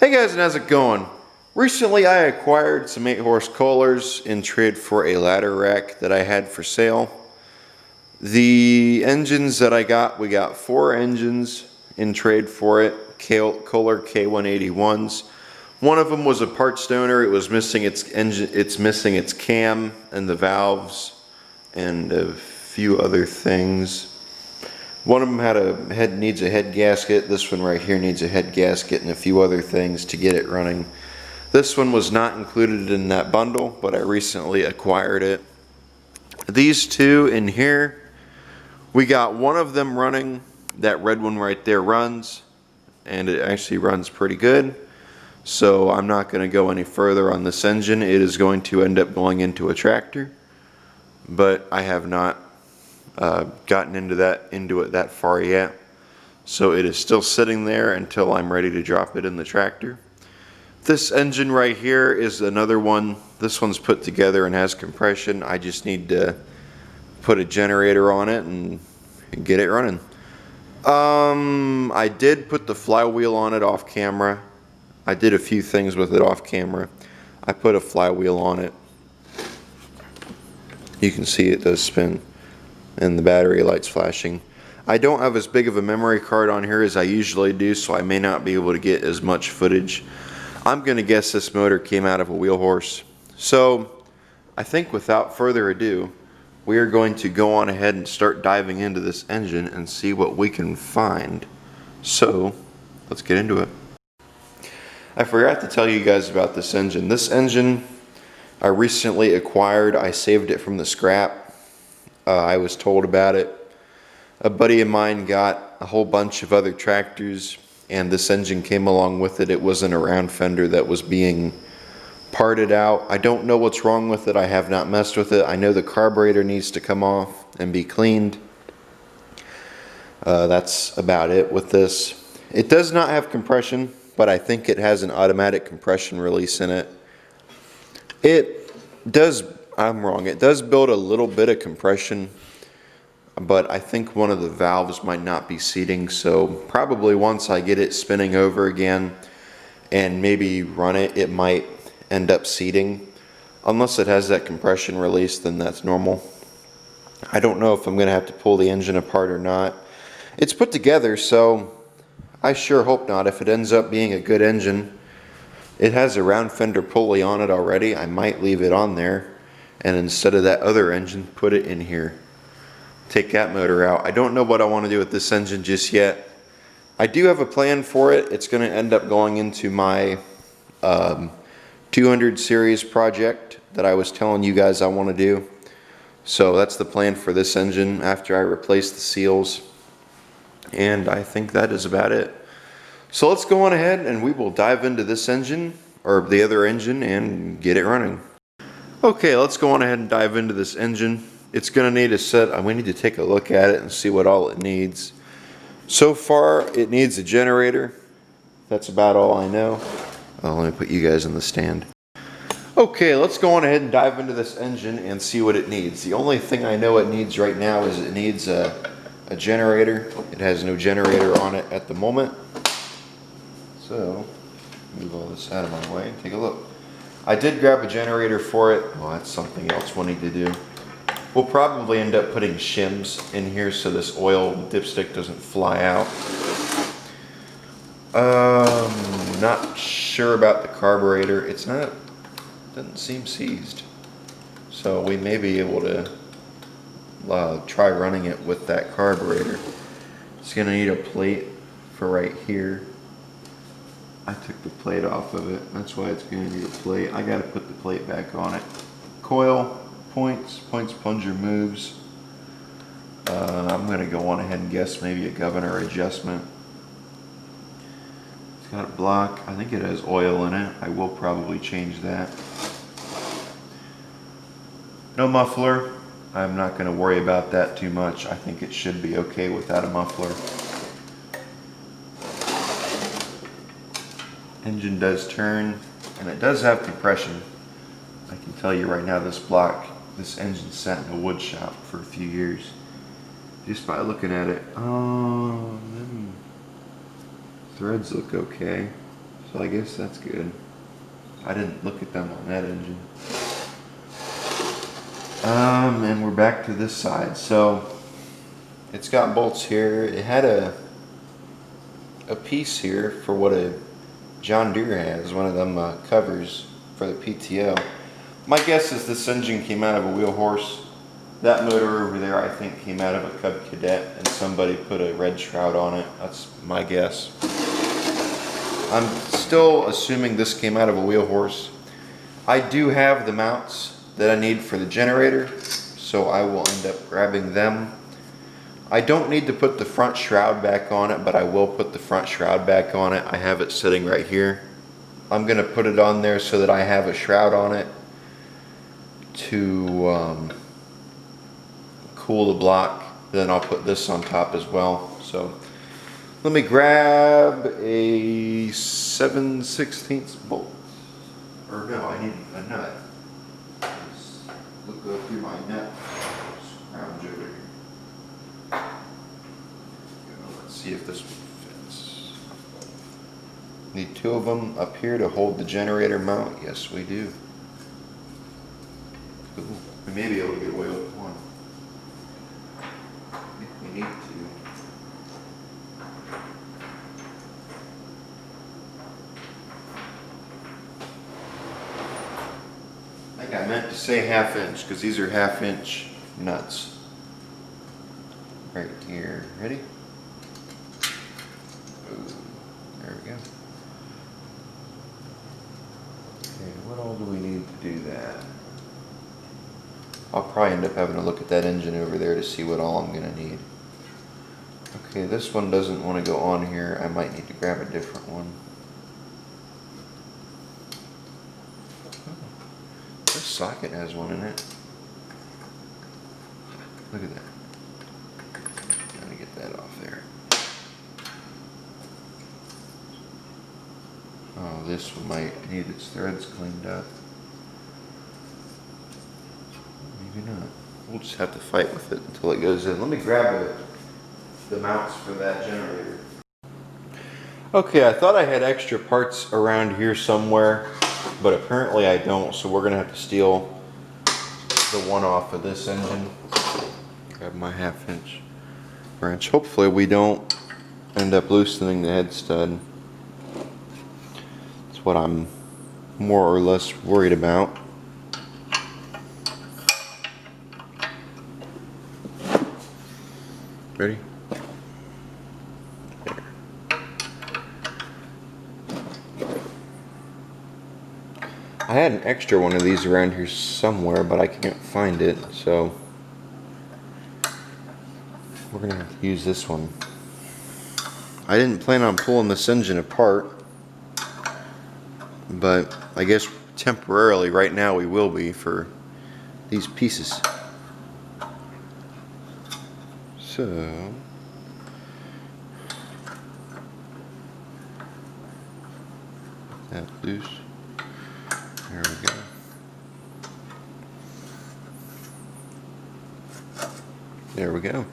Hey guys, and how's it going? Recently I acquired some 8-horse Kohlers in trade for a ladder rack that I had for sale. The engines that I got, we got 4 engines in trade for it, Kohler K181s. One of them was a part stoner. It was missing its engine, it's missing its cam and the valves and a few other things. One of them needs a head gasket. This one right here needs a head gasket and a few other things to get it running. This one was not included in that bundle, but I recently acquired it. These two in here, we got one of them running. That red one right there runs, and it actually runs pretty good. So I'm not going to go any further on this engine. It is going to end up going into a tractor, but I have not gotten into it that far yet. So it is still sitting there until I'm ready to drop it in the tractor. This engine right here is another one. This one's put together and has compression. I just need to put a generator on it and get it running. I did put the flywheel on it off camera. I did a few things with it off camera. I put a flywheel on it. You can see it does spin and the battery light's flashing. I don't have as big of a memory card on here as I usually do, so I may not be able to get as much footage. I'm going to guess this motor came out of a wheel horse. So I think without further ado, we are going to go on ahead and start diving into this engine and see what we can find. So let's get into it. I forgot to tell you guys about this engine. This engine I recently acquired. I saved it from the scrap. I was told about it. A buddy of mine got a whole bunch of other tractors and this engine came along with it. It wasn't a round fender that was being parted out. I don't know what's wrong with it. I have not messed with it. I know the carburetor needs to come off and be cleaned. That's about it with this. It does not have compression, but I think it has an automatic compression release in it. It does, I'm wrong, it does build a little bit of compression, but I think one of the valves might not be seating, so probably once I get it spinning over again and maybe run it, it might end up seating. Unless it has that compression release, then that's normal. I don't know if I'm going to have to pull the engine apart or not. It's put together, so I sure hope not. If it ends up being a good engine, it has a round fender pulley on it already. I might leave it on there, and instead of that other engine, put it in here. Take that motor out. I don't know what I want to do with this engine just yet. I do have a plan for it. It's going to end up going into my 200 series project that I was telling you guys I want to do. So that's the plan for this engine after I replace the seals. And I think that is about it. So let's go on ahead and we will dive into this engine, or the other engine, and get it running. Okay, let's go on ahead and dive into this engine. It's going to need a set. We need to take a look at it and see what all it needs. So far, it needs a generator. That's about all I know. Oh, let me put you guys in the stand. Okay, let's go on ahead and dive into this engine and see what it needs. The only thing I know it needs right now is it needs a generator. It has no generator on it at the moment. So, move all this out of my way and take a look. I did grab a generator for it. Oh, that's something else we'll need to do. We'll probably end up putting shims in here so this oil dipstick doesn't fly out. Not sure about the carburetor. It's not, doesn't seem seized. So we may be able to try running it with that carburetor. It's gonna need a plate for right here. I took the plate off of it. That's why it's gonna need a plate. I gotta put the plate back on it. Coil. Points plunger moves. I'm going to go on ahead and guess maybe a governor adjustment. It's got a block. I think it has oil in it. I will probably change that. No muffler. I'm not going to worry about that too much. I think it should be okay without a muffler. Engine does turn, and it does have compression. I can tell you right now, this engine sat in a wood shop for a few years. Just by looking at it. Threads look okay. but I guess that's good. I didn't look at them on that engine. And we're back to this side. So it's got bolts here. It had a piece here for what a John Deere has, one of them covers for the PTO. My guess is this engine came out of a wheel horse. That motor over there I think came out of a Cub Cadet and somebody put a red shroud on it. That's my guess. I'm still assuming this came out of a wheel horse. I do have the mounts that I need for the generator, so I will end up grabbing them. I don't need to put the front shroud back on it, but I will put the front shroud back on it. I have it sitting right here. I'm going to put it on there so that I have a shroud on it to cool the block. Then I'll put this on top as well. So let me grab a 7/16 bolt. Or no, I need a nut. Let's go through my nut. Scrounge over here. Let's see if this one fits. Need 2 of them up here to hold the generator mount. Yes, we do. Ooh, we may be able to get away with one. I think we need to. I think I meant to say 1/2 inch because these are 1/2 inch nuts. Right here. Ready? Ooh, there we go. Okay, what all do we need to do that? I'll probably end up having to look at that engine over there to see what all I'm going to need. Okay, this one doesn't want to go on here. I might need to grab a different one. This socket has one in it. Look at that. I'm going to get that off there. Oh, this one might need its threads cleaned up. Maybe not. We'll just have to fight with it until it goes in. Let me grab the mounts for that generator. Okay, I thought I had extra parts around here somewhere, but apparently I don't, so we're going to have to steal the one off of this engine. Grab my 1/2 inch wrench. Hopefully we don't end up loosening the head stud. That's what I'm more or less worried about. Ready? There. I had an extra one of these around here somewhere, but I can't find it, so we're gonna have to use this one. I didn't plan on pulling this engine apart, but I guess temporarily right now we will be for these pieces. So that loose. There we go. There we go.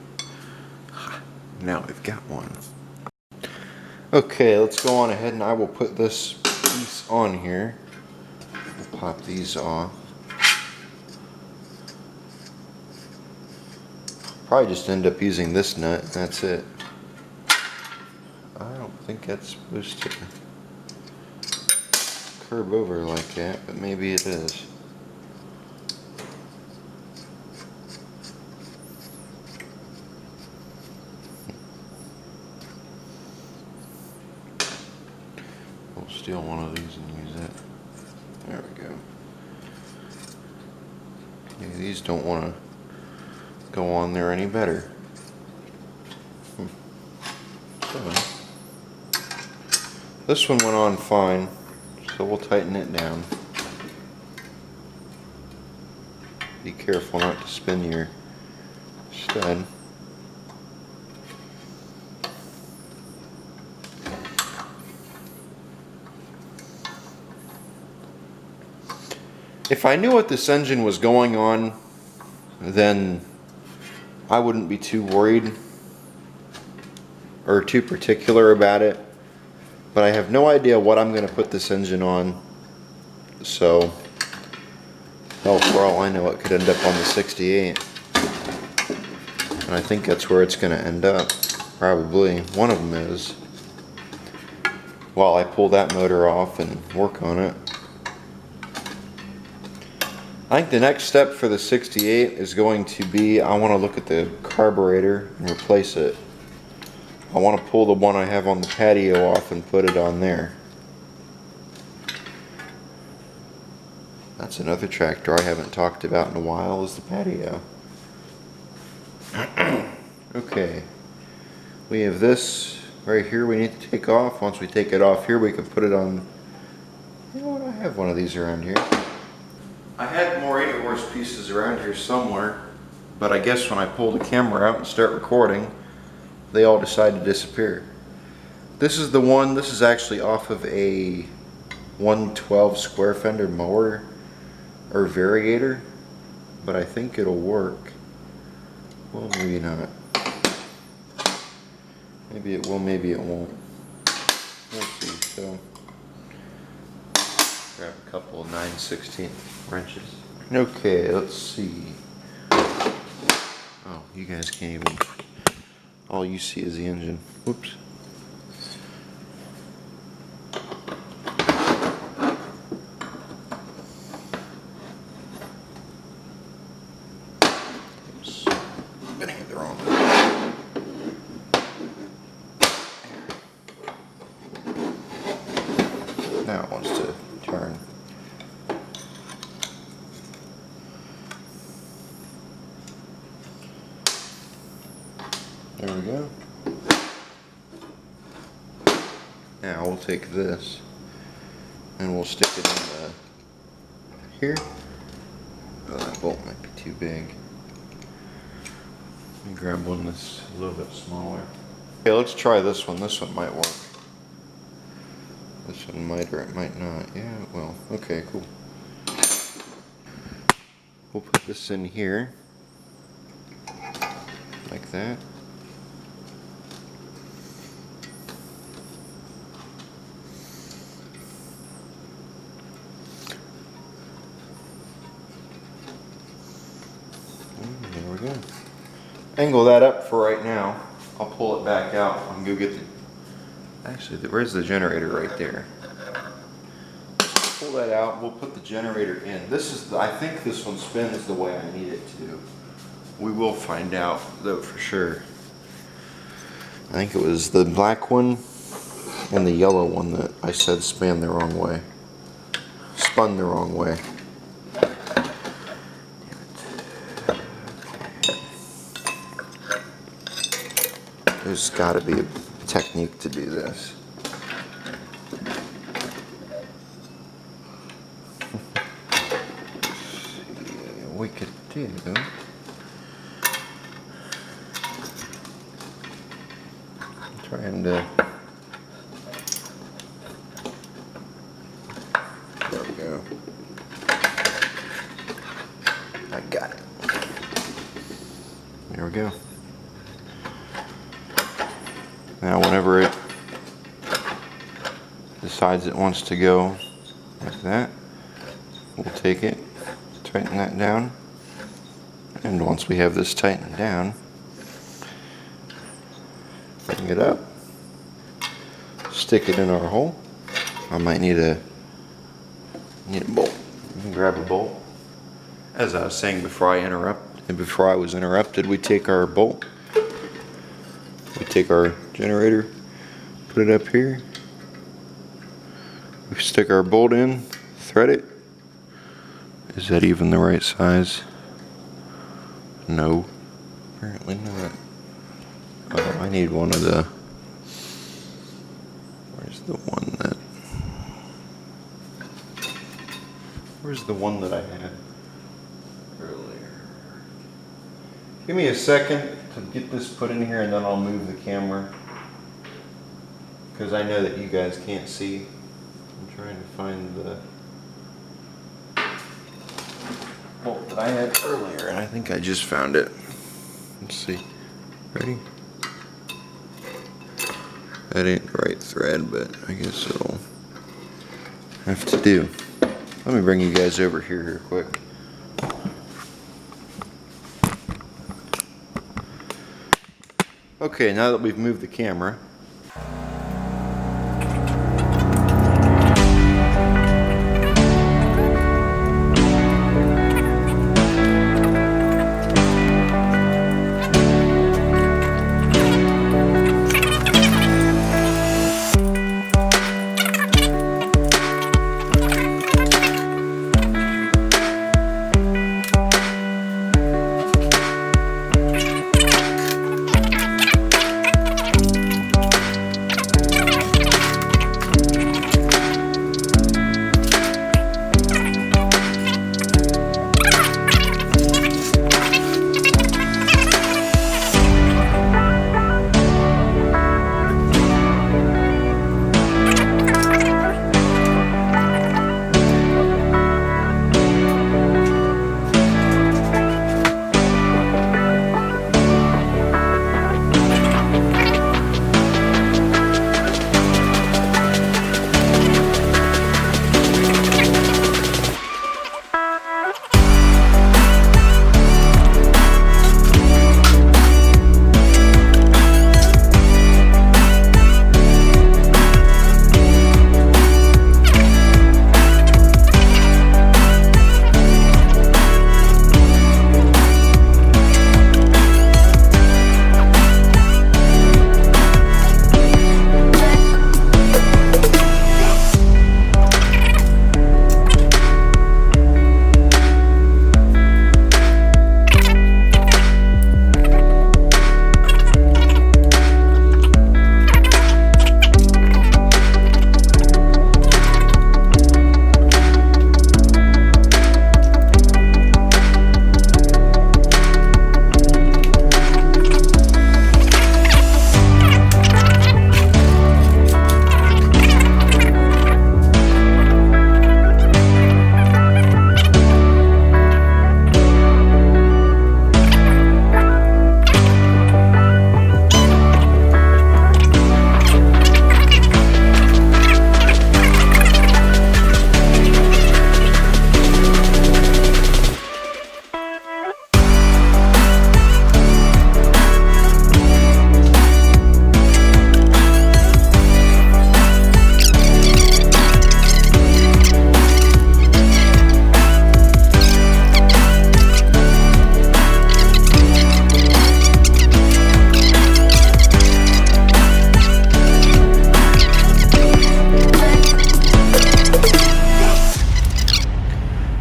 Now we've got one. Okay, let's go on ahead and I will put this piece on here. We'll pop these off. Probably just end up using this nut, that's it. I don't think that's supposed to curve over like that, but maybe it is. We'll steal one of these and use it. There we go. Okay, these don't want to go on there any better. So, this one went on fine, so we'll tighten it down. Be careful not to spin your stud. If I knew what this engine was going on, then I wouldn't be too worried or too particular about it. but I have no idea what I'm going to put this engine on. So, hell, for all I know, it could end up on the 68. And I think that's where it's going to end up. Probably. One of them is. While I pull that motor off and work on it. I think the next step for the 68 is going to be, I want to look at the carburetor and replace it. I want to pull the one I have on the patio off and put it on there. That's another tractor I haven't talked about in a while, is the patio. Okay, we have this right here we need to take off. Once we take it off here, we can put it on. You know what, I have one of these around here. I had more 8 horse pieces around here somewhere, but I guess when I pull the camera out and start recording, they all decide to disappear. This is the one, this is actually off of a 112 square fender mower or variator, but I think it'll work. Well, maybe not. Maybe it will, maybe it won't. We'll see. So, grab a couple of 9/16 wrenches. Okay, let's see. Oh, you guys can't even. All you see is the engine. Whoops. Oops. Spinning it the wrong way. Now it wants to turn. There we go. Now we'll take this and we'll stick it in the here. Oh, that bolt might be too big. Let me grab one that's a little bit smaller. Okay, let's try this one. This one might work. This one might or it might not. Yeah, it will. Okay, cool. We'll put this in here. Like that. There we go. Angle that up for right now. I'll pull it back out and go get the. Actually, where's the generator? Right there. Pull that out. We'll put the generator in. This is. I think this one spins the way I need it to. We will find out though for sure. I think it was the black one and the yellow one that I said spun the wrong way. Spun the wrong way. There's got to be a technique to do this. We could do. I'm trying to. There we go. I got it. There we go. Now whenever it decides it wants to go like that, we'll take it, tighten that down, and once we have this tightened down, bring it up, stick it in our hole. I might need a bolt. You can grab a bolt. As I was saying before I was interrupted, we take our bolt. We take our generator, put it up here. We stick our bolt in, thread it. Is that even the right size? No, apparently not. Oh, I need one of the. Where's the one that I had earlier? Give me a second to get this put in here and then I'll move the camera, because I know that you guys can't see. I'm trying to find the bolt that I had earlier and I think I just found it. Let's see. Ready? That ain't the right thread, but I guess it'll have to do. Let me bring you guys over here quick. Okay, now that we've moved the camera,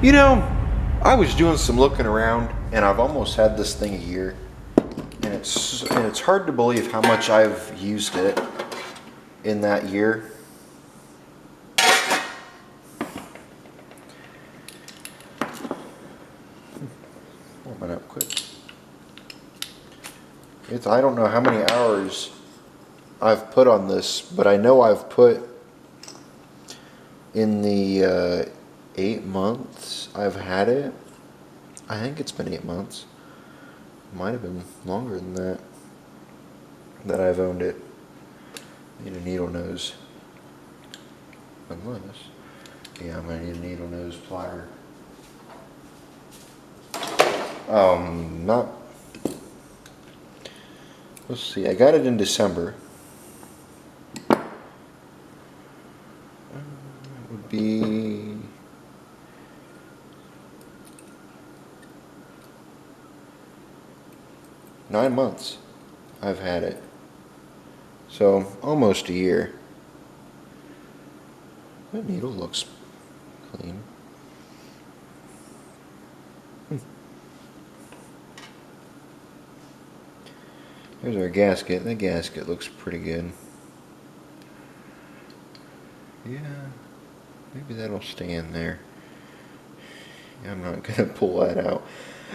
you know, I was doing some looking around, and I've almost had this thing a year, and it's hard to believe how much I've used it in that year. Warming up quick. I don't know how many hours I've put on this, but I know I've put in the 8 months I've had it. I think it's been 8 months. Might have been longer than that I've owned it. Need a needle nose. Unless, yeah, I'm gonna need a needle nose plier. Let's see, I got it in December. It would be nine months I've had it. So almost a year. That needle looks clean. There's our gasket. The gasket looks pretty good. Yeah, maybe that'll stay in there. I'm not gonna pull that out.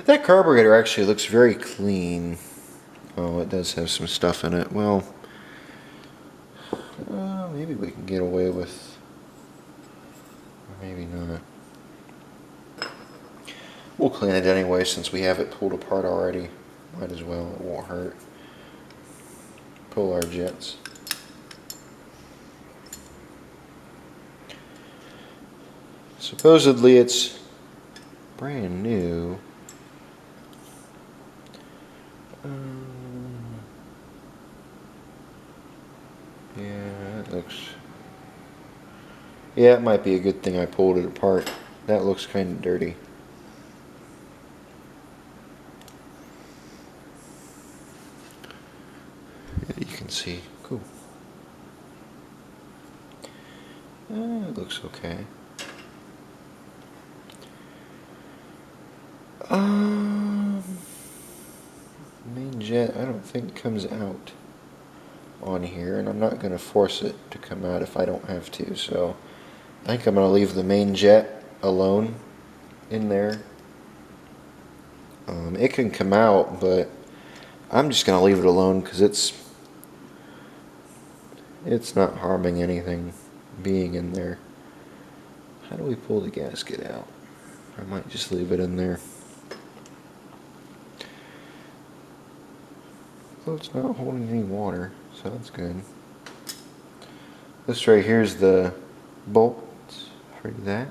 That carburetor actually looks very clean. Oh, it does have some stuff in it. Well, maybe we can get away with, or maybe not. We'll clean it anyway since we have it pulled apart already. Might as well, it won't hurt. Pull our jets. Supposedly it's brand new. Yeah, it looks... Yeah, it might be a good thing I pulled it apart. That looks kind of dirty. Yeah, you can see. Cool. It looks okay. Main jet, I don't think comes out on here, and I'm not going to force it to come out if I don't have to, so I think I'm going to leave the main jet alone in there. It can come out, but I'm just going to leave it alone because it's not harming anything being in there. How do we pull the gasket out? I might just leave it in there. Well, it's not holding any water, so that's good. This right here is the bolt for that.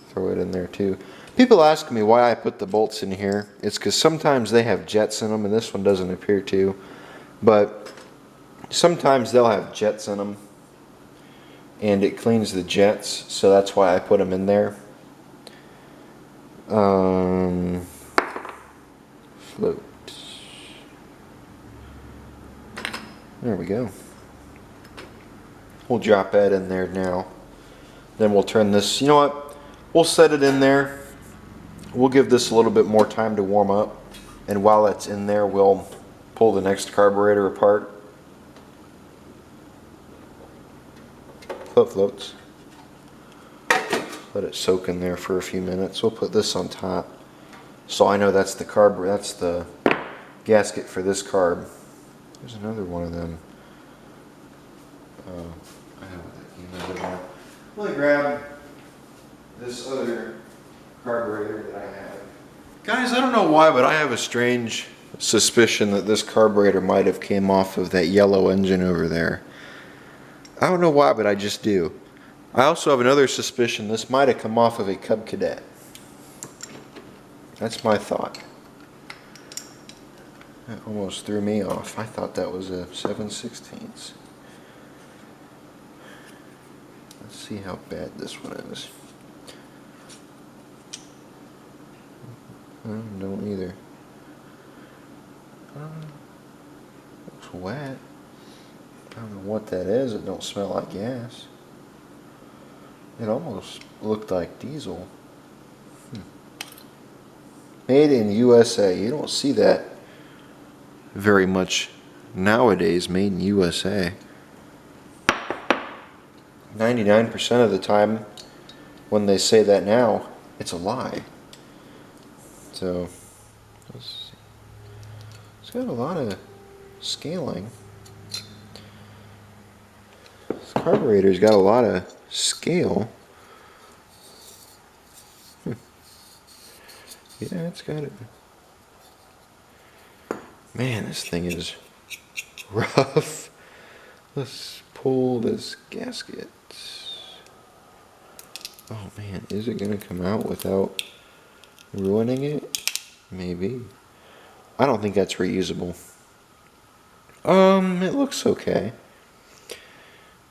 Throw it in there too. People ask me why I put the bolts in here. It's because sometimes they have jets in them, and this one doesn't appear to. But sometimes they'll have jets in them, and it cleans the jets, so that's why I put them in there. Float. There we go. We'll drop that in there now. Then we'll turn this, you know what? We'll set it in there. We'll give this a little bit more time to warm up. And while it's in there, we'll pull the next carburetor apart. Floats. Let it soak in there for a few minutes. We'll put this on top. So I know that's the that's the gasket for this carb. There's another one of them. I have another one. Let me grab this other carburetor that I have. Guys, I don't know why, but I have a strange suspicion that this carburetor might have came off of that yellow engine over there. I don't know why, but I just do. I also have another suspicion this might have come off of a Cub Cadet. That's my thought. That almost threw me off. I thought that was a 7/16. Let's see how bad this one is. I don't either. Looks wet. I don't know what that is. It don't smell like gas. It almost looked like diesel. Made in USA. You don't see that very much nowadays. Made in USA. 99% of the time when they say that now, it's a lie. So, let's see. It's got a lot of scaling. This carburetor's got a lot of scale. Yeah, it's got it. Man, this thing is rough. Let's pull this gasket. Oh man, is it gonna come out without ruining it? Maybe. I don't think that's reusable. It looks okay.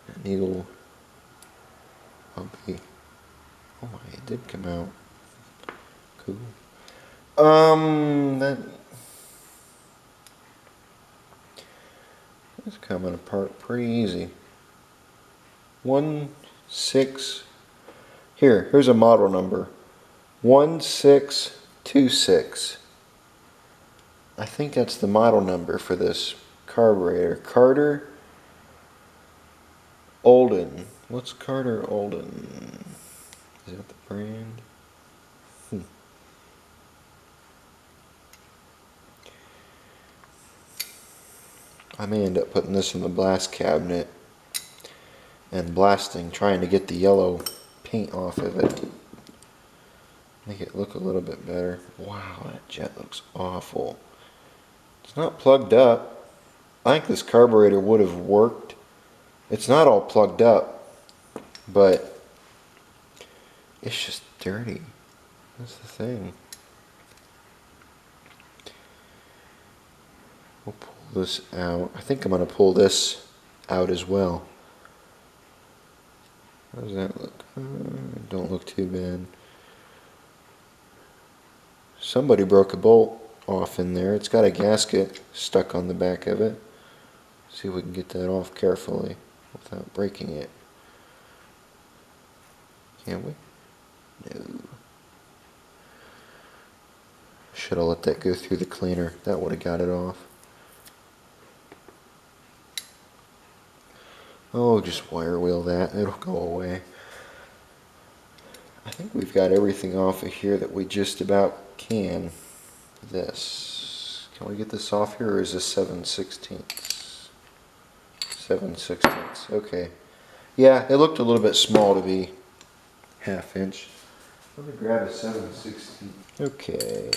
That needle. Okay. Oh my, it did come out. Cool. That's coming apart pretty easy. 16. Here's a model number. 1626. I think that's the model number for this carburetor. Carter Olden. What's Carter Olden? Is that the brand? I may end up putting this in the blast cabinet and blasting, trying to get the yellow paint off of it. Make it look a little bit better. Wow, that jet looks awful. It's not plugged up. I think this carburetor would have worked. It's not all plugged up, but It's just dirty. That's the thing. We'll pull this out. I think I'm going to pull this out as well. How does that look? Don't look too bad. Somebody broke a bolt off in there. It's got a gasket stuck on the back of it. See if we can get that off carefully without breaking it. Can we? No. Should have let that go through the cleaner. That would have got it off. Oh, just wire wheel that. It'll go away. I think we've got everything off of here that we just about can. This. Can we get this off here, or is this 7/16? 7/16. Okay. Yeah, it looked a little bit small to be 1/2 inch. Let me grab a 7/16. Okay.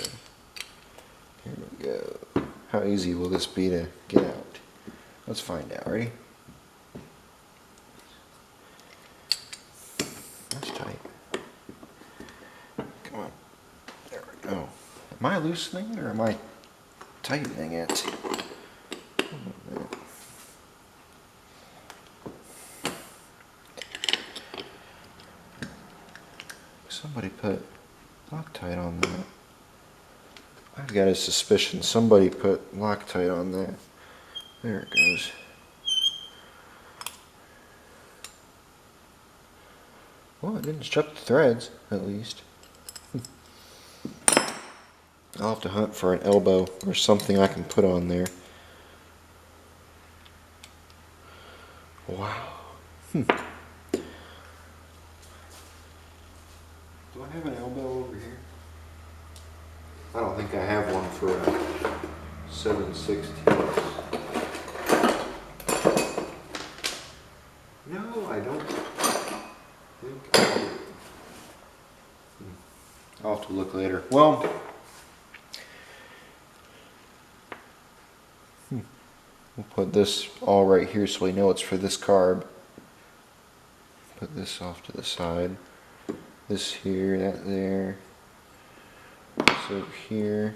Here we go. How easy will this be to get out? Let's find out. Ready? That's tight. Come on. There we go. Am I loosening or am I tightening it? Somebody put Loctite on that. I've got a suspicion somebody put Loctite on that. There it goes. Well, it didn't strip the threads, at least. I'll have to hunt for an elbow or something I can put on there. Wow. Do I have an elbow over here? I don't think I have one for a 7/16. No, I don't think I do. I'll have to look later. Well, we'll put this all right here so we know it's for this carb. Put this off to the side. This here, that there. This over here.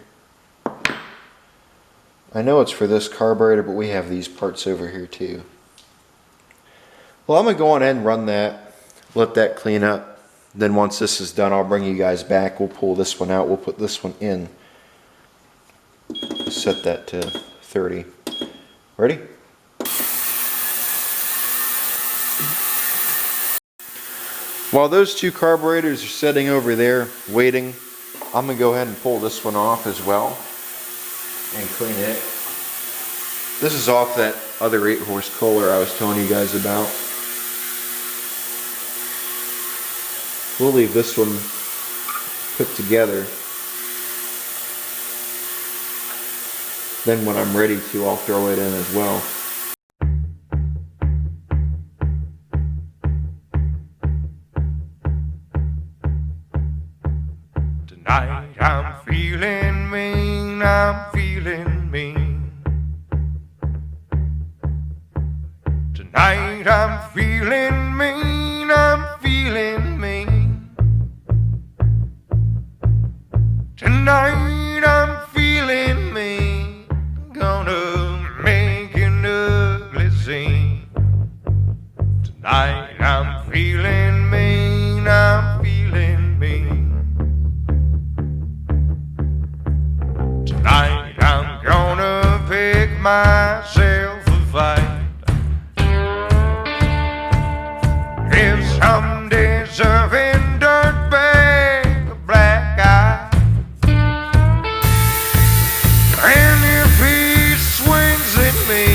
I know it's for this carburetor, but we have these parts over here too. Well, I'm going to go on ahead and run that, let that clean up. Then once this is done, I'll bring you guys back. We'll pull this one out. We'll put this one in. Set that to 30. Ready? While those two carburetors are sitting over there waiting, I'm going to go ahead and pull this one off as well and clean it. This is off that other 8-horse Kohler I was telling you guys about. We'll leave this one put together. Then when I'm ready to, I'll throw it in as well. Tonight I'm feeling mean, I'm feeling mean. Tonight I'm feeling mean, I'm feeling mean. Tonight I'm feeling mean, gonna make an ugly scene. Tonight I'm feeling mean, I'm feeling mean. Tonight I'm gonna pick myself a fight. If some deserving dirtbag a black eye, and if he swings at me,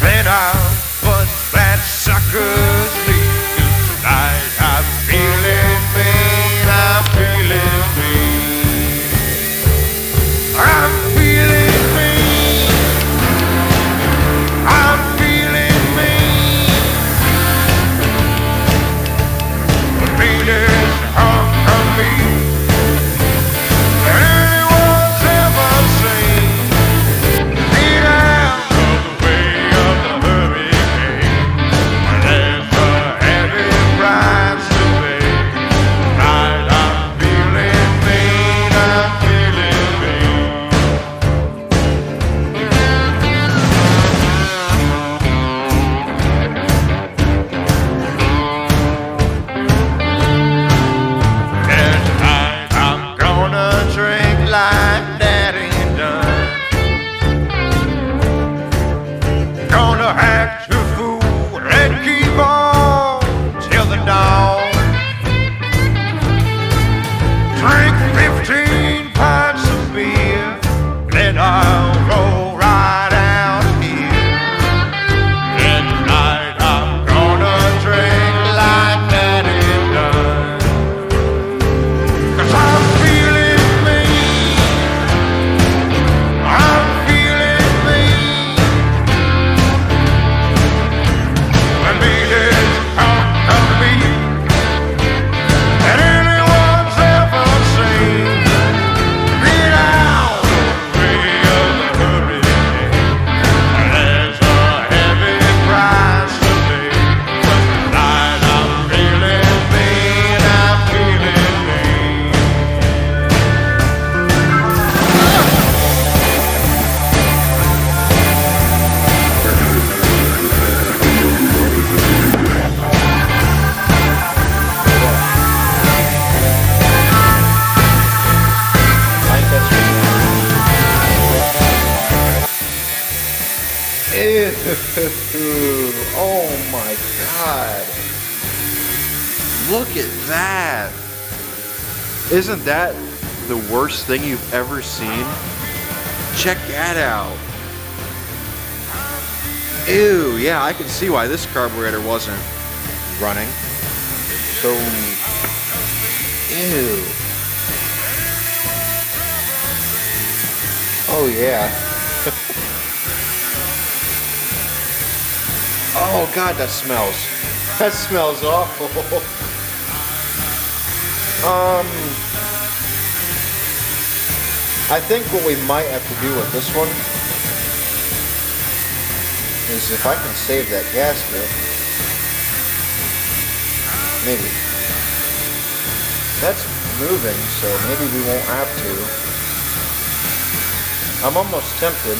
then I'll put that sucker's knee. Tonight I'm feeling mean, I'm feeling mean. I'm feeling mean. I'm feeling mean. The meanest hunk of meat anyone's ever seen. Get out of the way of the hurricane. There's a Oh my God. Look at that. Isn't that the worst thing you've ever seen? Check that out. Ew, yeah, I can see why this carburetor wasn't running. So, ew. Oh yeah. Oh God, that smells. That smells awful. I think what we might have to do with this one is, if I can save that gasket, maybe. That's moving, so maybe we won't have to. I'm almost tempted.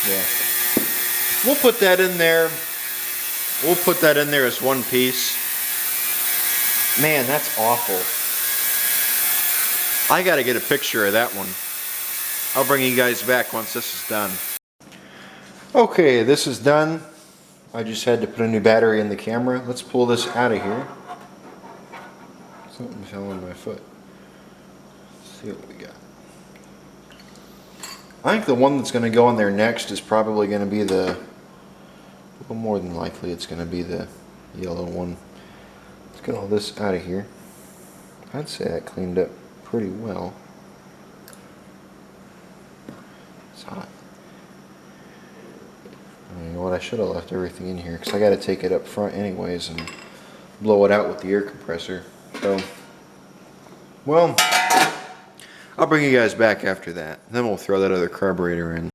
Yeah. We'll put that in there. We'll put that in there as one piece. Man, that's awful. I gotta get a picture of that one. I'll bring you guys back once this is done. Okay, this is done. I just had to put a new battery in the camera. Let's pull this out of here. Something fell on my foot. Let's see what we got. I think the one that's going to go in there next is probably going to be the, well, more than likely it's going to be the yellow one. Let's get all this out of here. I'd say that cleaned up pretty well. It's hot. You know what, I should have left everything in here because I got to take it up front anyways and blow it out with the air compressor. So, well, I'll bring you guys back after that. Then we'll throw that other carburetor in.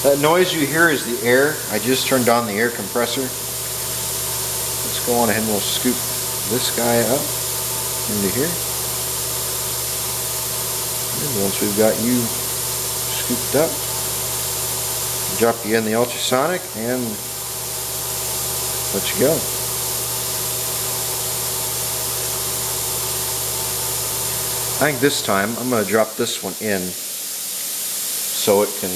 That noise you hear is the air. I just turned on the air compressor. Let's go on ahead and we'll scoop this guy up into here. And once we've got you scooped up, drop you in the ultrasonic and let you go. I think this time I'm going to drop this one in so it can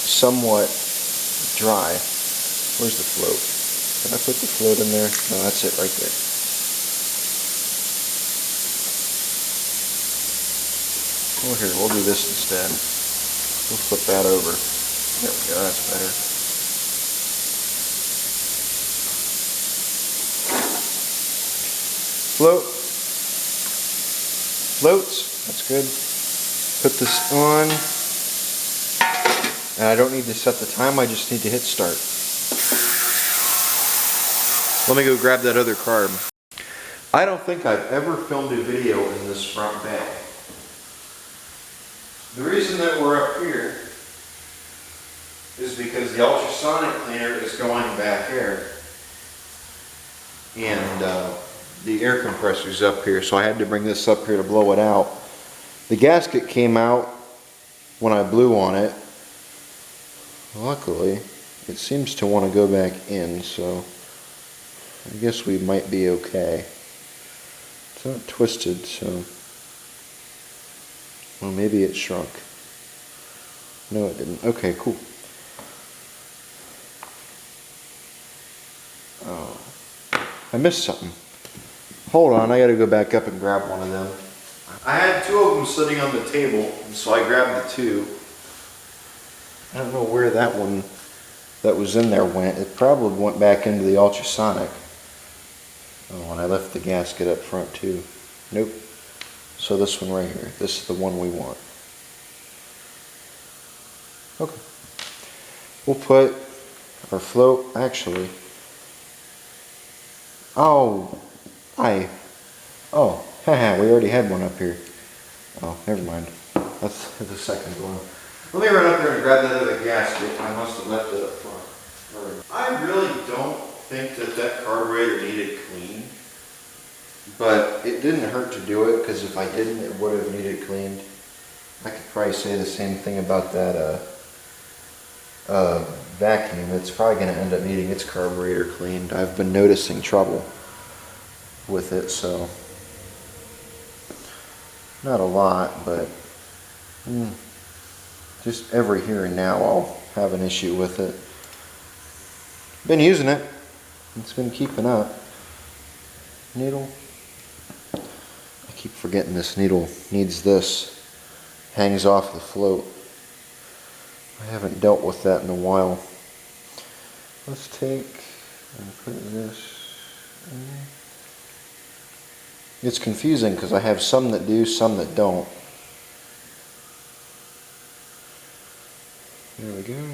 somewhat dry. Where's the float? Did I put the float in there? No, that's it right there. Oh, here, we'll do this instead. We'll flip that over. There we go, that's better. Floats, that's good. Put this on, and I don't need to set the time, I just need to hit start. Let me go grab that other carb. I don't think I've ever filmed a video in this front bay. The reason that we're up here is because the ultrasonic cleaner is going back here, and the air compressor is up here, so I had to bring this up here to blow it out. The gasket came out when I blew on it. Luckily, it seems to want to go back in, so I guess we might be okay. It's not twisted, so... Well, maybe it shrunk. No, it didn't. Okay, cool. Oh, I missed something. Hold on, I gotta go back up and grab one of them. I had two of them sitting on the table, and so I grabbed the two. I don't know where that one that was in there went. It probably went back into the ultrasonic. Oh, and I left the gasket up front too. Nope. So this one right here, this is the one we want. Okay. We'll put our float, actually. Oh, haha, we already had one up here. Oh, never mind. That's the second one. Let me run up there and grab that other gasket. I must have left it up front. I really don't think that carburetor needed cleaned. But it didn't hurt to do it, because if I didn't, it would have needed cleaned. I could probably say the same thing about that vacuum. It's probably going to end up needing its carburetor cleaned. I've been noticing trouble with it, so not a lot, but just every here and now I'll have an issue with it. Been using it. It's been keeping up. Needle. I keep forgetting this needle needs this. Hangs off the float. I haven't dealt with that in a while. Let's take and put this in. It's confusing because I have some that do, some that don't. There we go.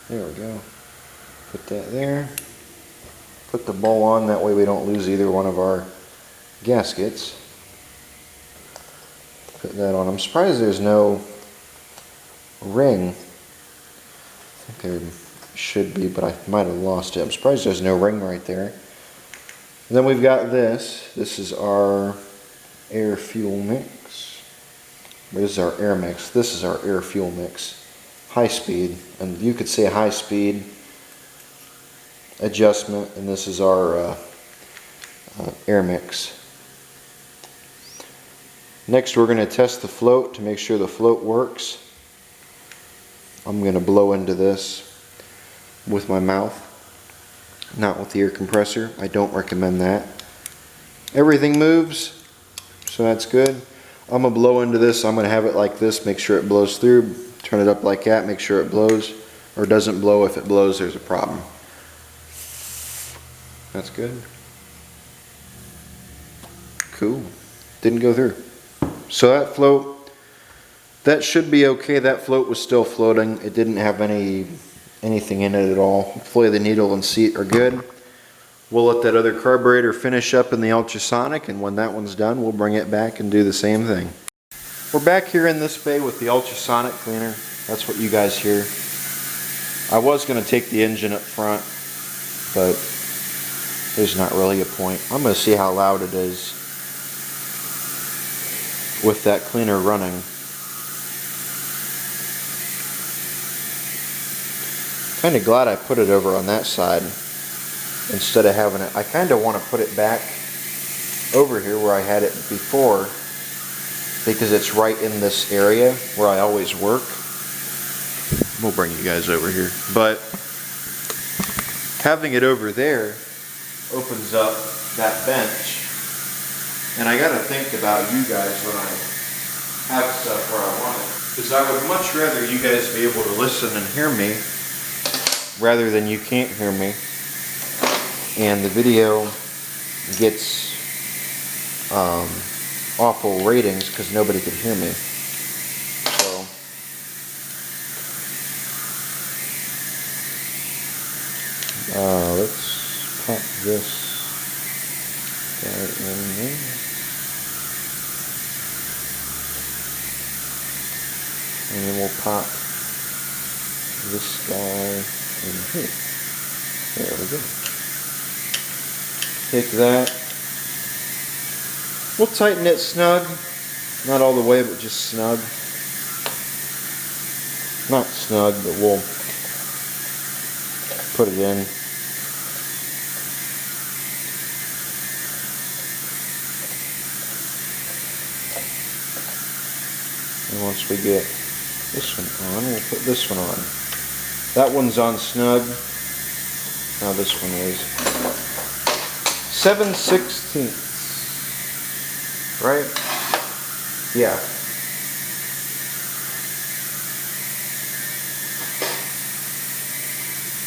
There we go. Put that there. Put the bowl on, that way we don't lose either one of our gaskets. Put that on. I'm surprised there's no ring. I think there should be, but I might have lost it. I'm surprised there's no ring right there. And then we've got this. This is our air fuel mix. This is our air mix. This is our air fuel mix. High speed, and you could say high speed adjustment, and this is our air mix. Next we're going to test the float to make sure the float works. I'm going to blow into this with my mouth, not with the air compressor. I don't recommend that. Everything moves, so that's good. I'm going to blow into this. I'm going to have it like this, make sure it blows through. Turn it up like that, make sure it blows, or doesn't blow. If it blows, there's a problem. That's good. Cool. Didn't go through. So that float, that should be okay. That float was still floating. It didn't have anything in it at all. Hopefully the needle and seat are good. We'll let that other carburetor finish up in the ultrasonic, and when that one's done, we'll bring it back and do the same thing. We're back here in this bay with the ultrasonic cleaner. That's what you guys hear. I was going to take the engine up front, but there's not really a point. I'm going to see how loud it is with that cleaner running. Kind of glad I put it over on that side instead of having it. I kind of want to put it back over here where I had it before, because it's right in this area where I always work. We'll bring you guys over here. But having it over there opens up that bench. And I gotta think about you guys when I have stuff where I want it. Because I would much rather you guys be able to listen and hear me rather than you can't hear me. And the video gets awful ratings because nobody could hear me. So let's pop this guy in there. And then we'll pop this guy in here. There we go. Take that. We'll tighten it snug. Not all the way, but just snug. Not snug, but we'll put it in. And once we get this one on, we'll put this one on. That one's on snug. Now this one is 7/16. Right? Yeah.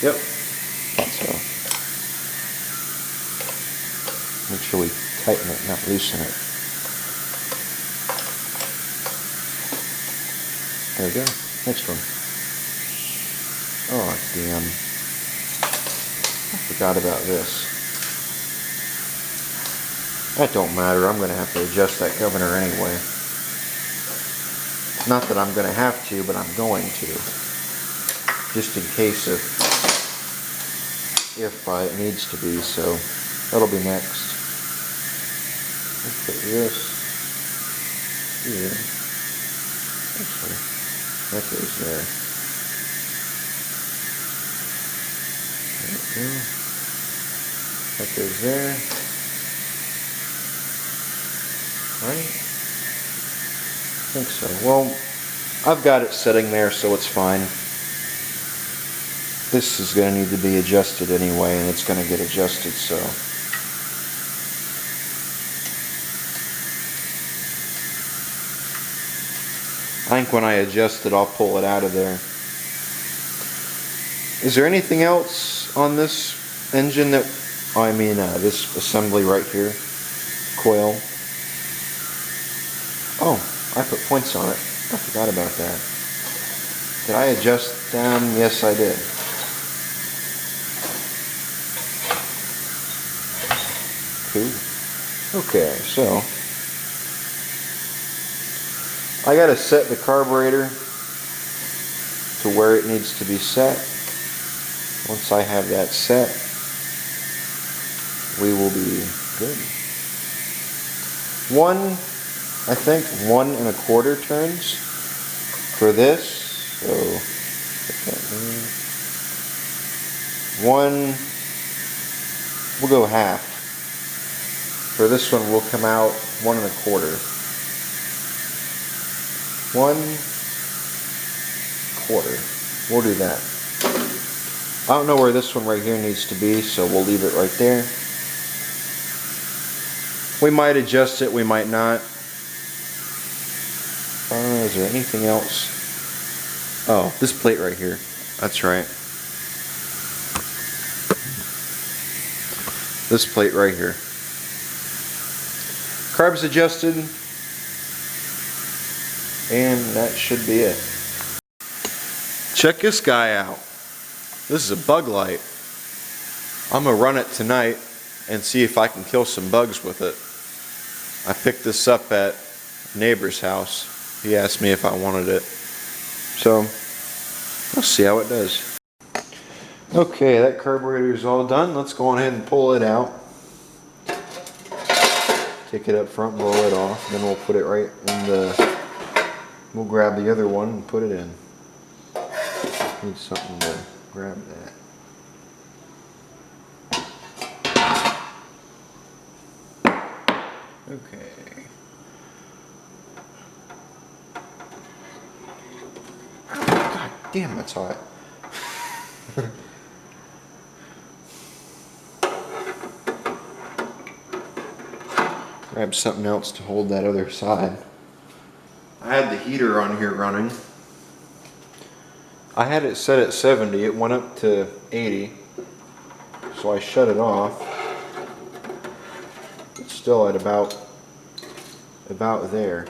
Yep. So make sure we tighten it, not loosen it. There we go. Next one. Oh damn. I forgot about this. That don't matter. I'm going to have to adjust that governor anyway. Not that I'm going to have to, but I'm going to. Just in case if it needs to be, so that'll be next. Let's put this here. Actually, that goes there. There we go. That goes there. Right? I think so. Well, I've got it sitting there, so it's fine. This is going to need to be adjusted anyway, and it's going to get adjusted, so. I think when I adjust it, I'll pull it out of there. Is there anything else on this engine that, this assembly right here, coil? Oh, I put points on it. I forgot about that. Did I adjust them? Yes, I did. Cool. Okay, so I gotta set the carburetor to where it needs to be set. Once I have that set, we will be good. I think 1 1/4 turns for this. So we'll go half. For this one, we'll come out 1 1/4. 1 1/4. We'll do that. I don't know where this one right here needs to be, so we'll leave it right there. We might adjust it, we might not. Is there anything else? Oh, this plate right here. That's right. This plate right here. Carb's adjusted. And that should be it. Check this guy out. This is a bug light. I'm gonna run it tonight and see if I can kill some bugs with it. I picked this up at a neighbor's house. He asked me if I wanted it. So, we'll see how it does. Okay, that carburetor is all done. Let's go on ahead and pull it out. Take it up front, blow it off. Then we'll put it right in the... We'll grab the other one and put it in. Need something to grab that. Okay. God damn, that's hot. Grab something else to hold that other side. I had the heater on here running. I had it set at 70. It went up to 80. So I shut it off. It's still at about there.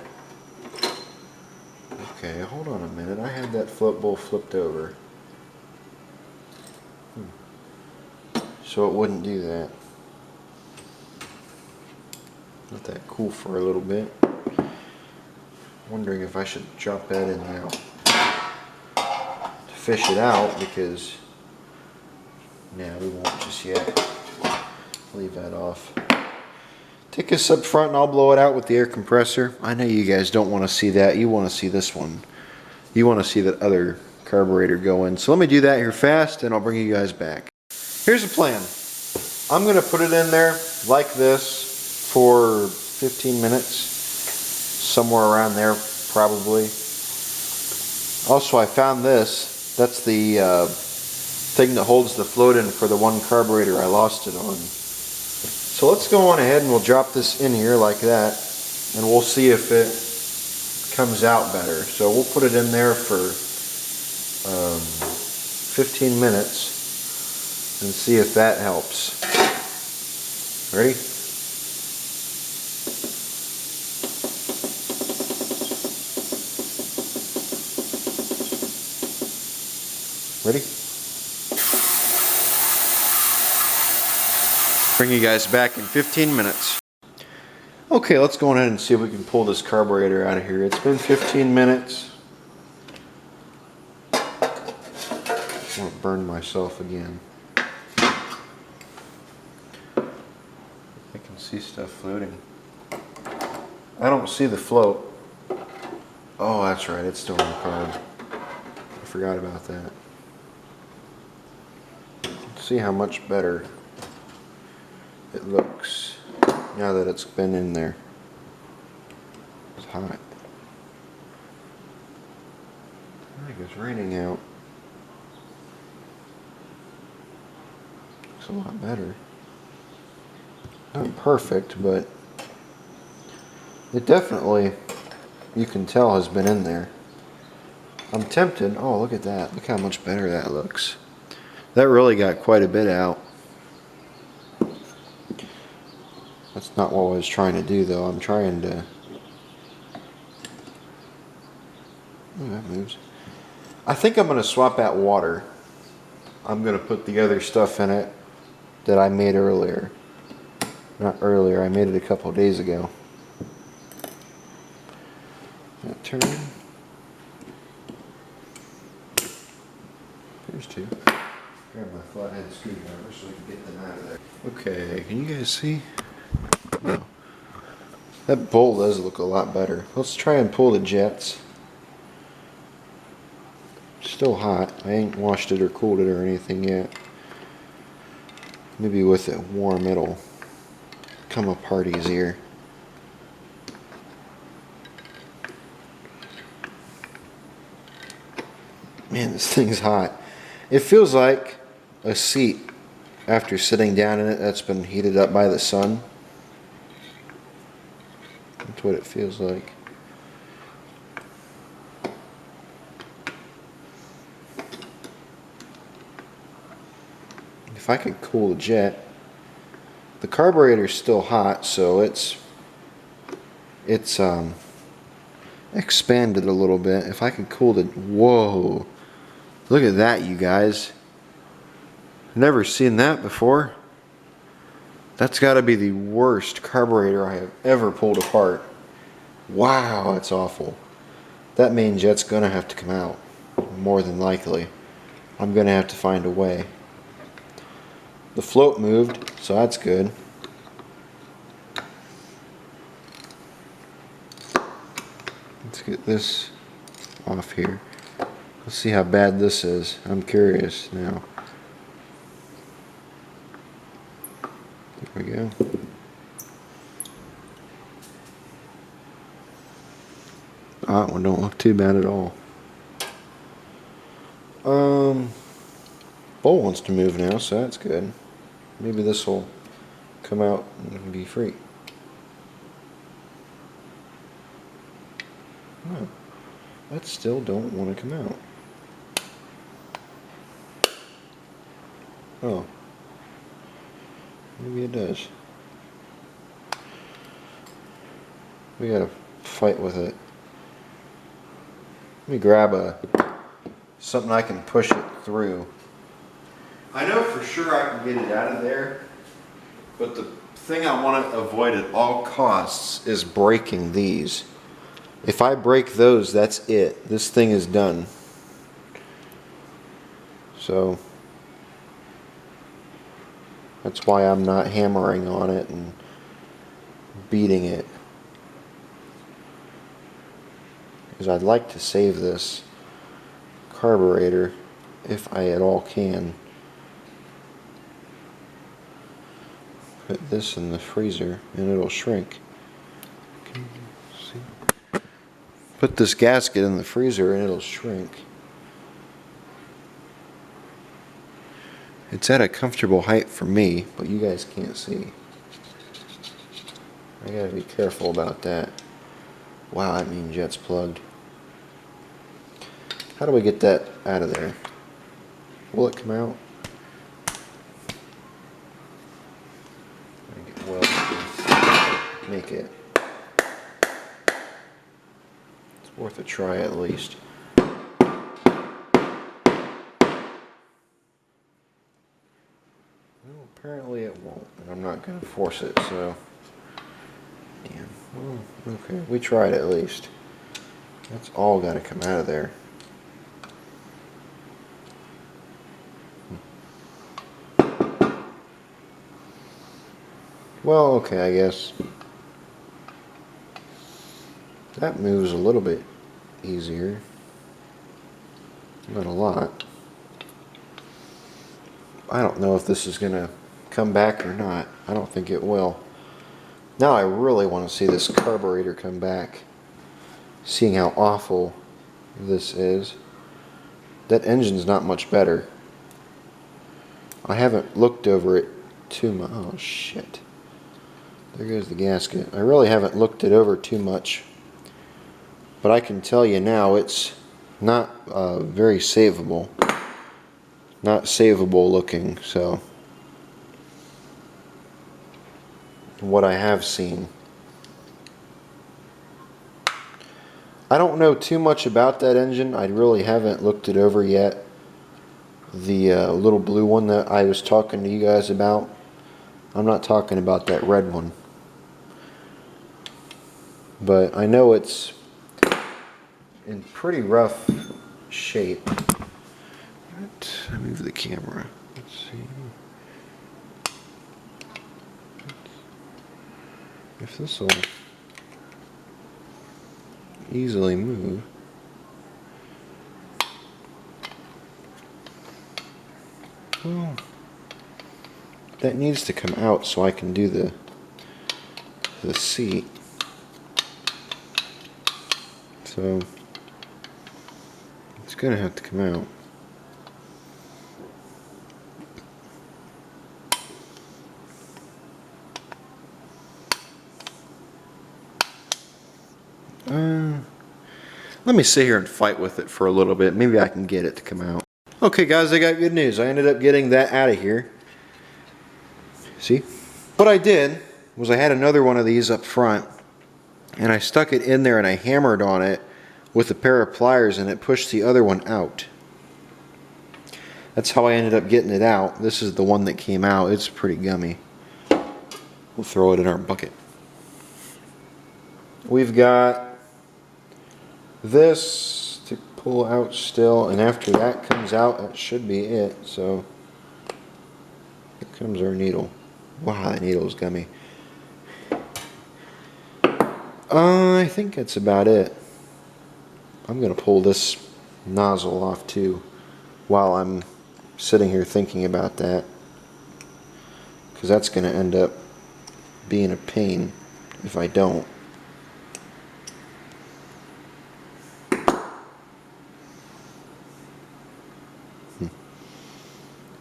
Okay, hold on a minute. I had that float bowl flipped over. So it wouldn't do that. Let that cool for a little bit. Wondering if I should drop that in now to fish it out, because we won't just yet. Leave that off. Take this up front and I'll blow it out with the air compressor. I know you guys don't want to see that. You want to see this one. You want to see that other carburetor go in. So let me do that here fast and I'll bring you guys back. Here's the plan. I'm going to put it in there like this for 15 minutes, somewhere around there probably. Also, I found this. That's the thing that holds the float in for the one carburetor I lost it on. So let's go on ahead and we'll drop this in here like that, and we'll see if it comes out better. So we'll put it in there for 15 minutes and see if that helps. Ready? Ready? Bring you guys back in 15 minutes. Okay, let's go on ahead and see if we can pull this carburetor out of here. It's been 15 minutes. I'm gonna burn myself again. see stuff floating. I don't see the float. Oh, that's right, it's still in the carb. I forgot about that. See how much better it looks now that it's been in there. It's hot. I think it's raining out. Looks a lot better. Not perfect, but it definitely, you can tell, has been in there. I'm tempted. Oh, look at that. Look how much better that looks. That really got quite a bit out. That's not what I was trying to do, though. I'm trying to... Oh, that moves. I think I'm going to swap out water. I'm going to put the other stuff in it that I made earlier. Not earlier, I made it a couple days ago. That turn. There's two. Grab my flathead screwdriver so we can get them out of there. Okay, can you guys see? No. That bowl does look a lot better. Let's try and pull the jets. Still hot. I ain't washed it or cooled it or anything yet. Maybe with it warm it'll come apart easier. Man, this thing's hot. It feels like a seat after sitting down in it that's been heated up by the sun. That's what it feels like. If I could cool the jet. The carburetor's still hot, so it's expanded a little bit. If I could cool the... Whoa! Look at that, you guys. Never seen that before. That's got to be the worst carburetor I have ever pulled apart. Wow, that's awful. That main jet's going to have to come out. More than likely. I'm going to have to find a way. The float moved, so that's good. Let's get this off here. Let's see how bad this is. I'm curious now. There we go. That one don't look too bad at all. Bowl wants to move now, so that's good. Maybe this will come out and be free. No, that still don't want to come out. Oh, maybe it does. We gotta fight with it. Let me grab something I can push it through. I know for sure I can get it out of there, but the thing I want to avoid at all costs is breaking these. If I break those, that's it. This thing is done. So that's why I'm not hammering on it and beating it. Because I'd like to save this carburetor if I at all can. Put this in the freezer and it'll shrink. Can you see? Put this gasket in the freezer and it'll shrink. It's at a comfortable height for me, but you guys can't see. I gotta be careful about that. Wow, that mean jet's plugged. How do we get that out of there? Will it come out? Well, make it. It's worth a try at least. Well, apparently it won't, and I'm not going to force it, so... Damn. Well, okay, we tried at least. That's all got to come out of there. Well, okay, I guess. That moves a little bit easier. Not a lot. I don't know if this is going to come back or not. I don't think it will. Now I really want to see this carburetor come back. Seeing how awful this is. That engine's not much better. I haven't looked over it too much. Oh shit. There goes the gasket. I really haven't looked it over too much. But I can tell you now it's not very savable. Not savable looking, so. What I have seen. I don't know too much about that engine. I really haven't looked it over yet. The little blue one that I was talking to you guys about. I'm not talking about that red one. But I know it's in pretty rough shape. Let's move the camera. Let's see. If this will easily move. Well, that needs to come out so I can do the seat. So it's gonna have to come out. Let me sit here and fight with it for a little bit. Maybe I can get it to come out. Okay guys, I got good news. I ended up getting that out of here. See? What I did was I had another one of these up front and I stuck it in there and I hammered on it with a pair of pliers and it pushed the other one out. That's how I ended up getting it out. This is the one that came out. It's pretty gummy. We'll throw it in our bucket. We've got this to pull out still, and after that comes out, that should be it. So here comes our needle. Wow, that needle is gummy. I think that's about it. I'm gonna pull this nozzle off too while I'm sitting here thinking about that, because that's gonna end up being a pain if I don't.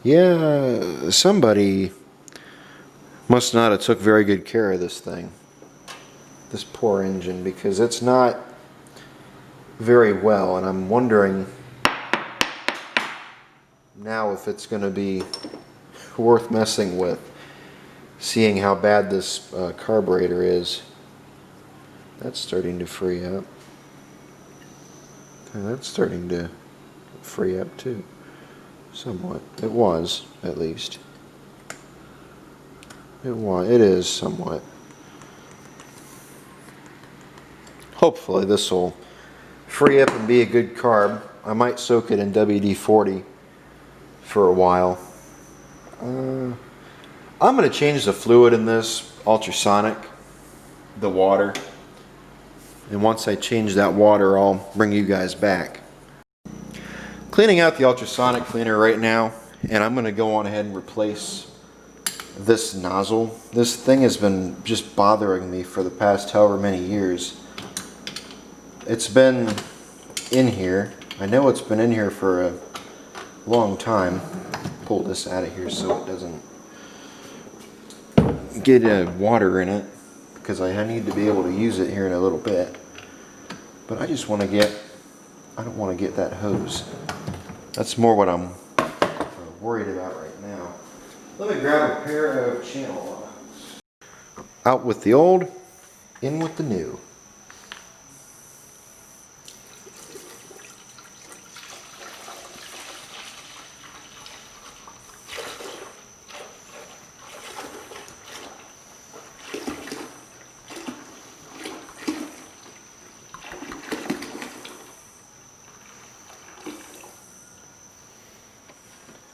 Yeah, somebody must not have took very good care of this thing. This poor engine, because it's not very well, and I'm wondering now if it's going to be worth messing with, seeing how bad this carburetor is. That's starting to free up. And that's starting to free up too. Somewhat. It was, at least. It is somewhat. Hopefully this will free up and be a good carb. I might soak it in WD-40 for a while. I'm going to change the fluid in this ultrasonic, the water. And once I change that water, I'll bring you guys back. Cleaning out the ultrasonic cleaner right now, and I'm going to go on ahead and replace this nozzle. This thing has been just bothering me for the past however many years. It's been in here. I know it's been in here for a long time. Pull this out of here so it doesn't get water in it, because I need to be able to use it here in a little bit. But I just want to get, I don't want to get that hose. That's more what I'm worried about right now. Let me grab a pair of channel locks. Out with the old, in with the new.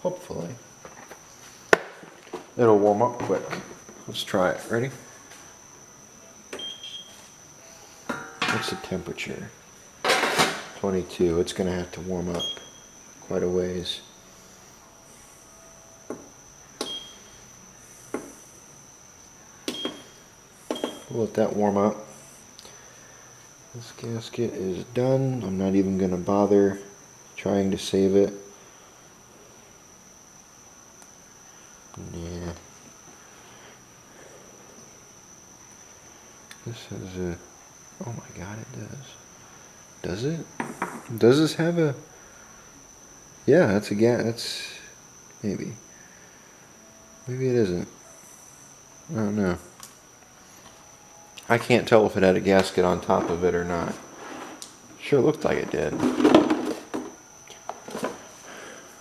Hopefully it'll warm up quick. Let's try it. Ready? What's the temperature? 22. It's going to have to warm up quite a ways. We'll let that warm up. This gasket is done. I'm not even going to bother trying to save it. Yeah. This has a... Oh my god, it does. Does it? Does this have a... Yeah, that's a gas. That's... Maybe. Maybe it isn't. I don't know. I can't tell if it had a gasket on top of it or not. Sure looked like it did.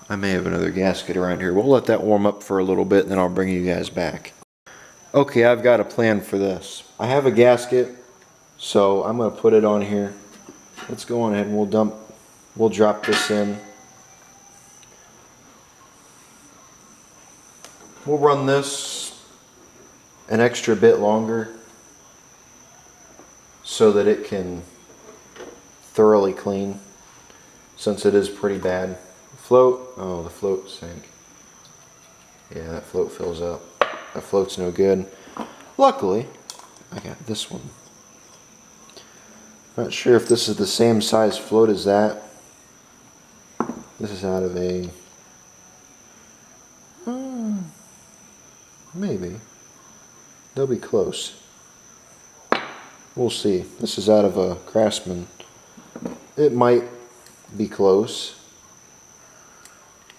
I may have another gasket around here. We'll let that warm up for a little bit and then I'll bring you guys back. Okay, I've got a plan for this. I have a gasket, so I'm going to put it on here. Let's go on ahead and we'll drop this in. We'll run this an extra bit longer so that it can thoroughly clean, since it is pretty bad. Float, oh, the float sank. Yeah, that float fills up. That float's no good. Luckily, I got this one. Not sure if this is the same size float as that. This is out of a... maybe. They'll be close. We'll see. This is out of a Craftsman. It might be close.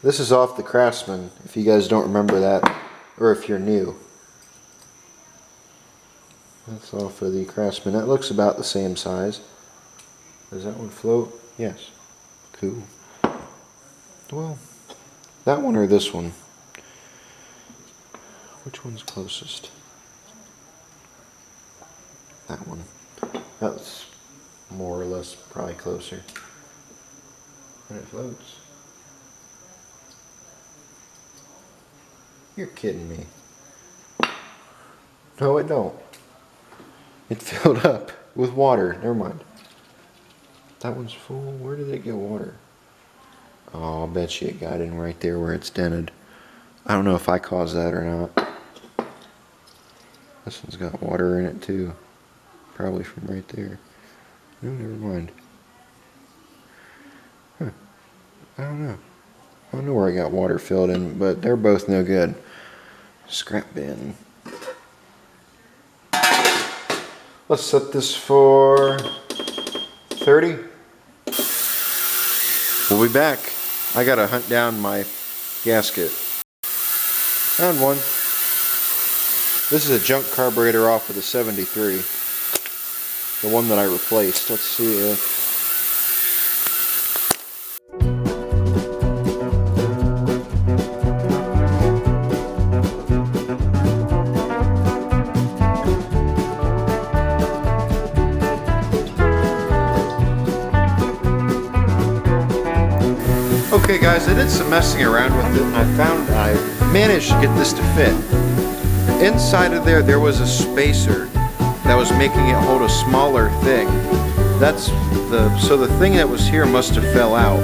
This is off the Craftsman, if you guys don't remember that, or if you're new. That's off of the Craftsman. That looks about the same size. Does that one float? Yes. Cool. Well, that one or this one? Which one's closest? That one. That's more or less probably closer. And it floats. You're kidding me. No, it don't. It filled up with water. Never mind. That one's full. Where did it get water? Oh, I'll bet you it got in right there where it's dented. I don't know if I caused that or not. This one's got water in it too. Probably from right there. No, never mind. Huh. I don't know. I don't know where I got water filled in, but they're both no good. Scrap bin. Let's set this for 30. We'll be back. I gotta hunt down my gasket. Found one. This is a junk carburetor off of the 73. The one that I replaced. Let's see if... Okay guys, I did some messing around with it and I managed to get this to fit. Inside of there was a spacer that was making it hold a smaller thing. So the thing that was here must have fell out.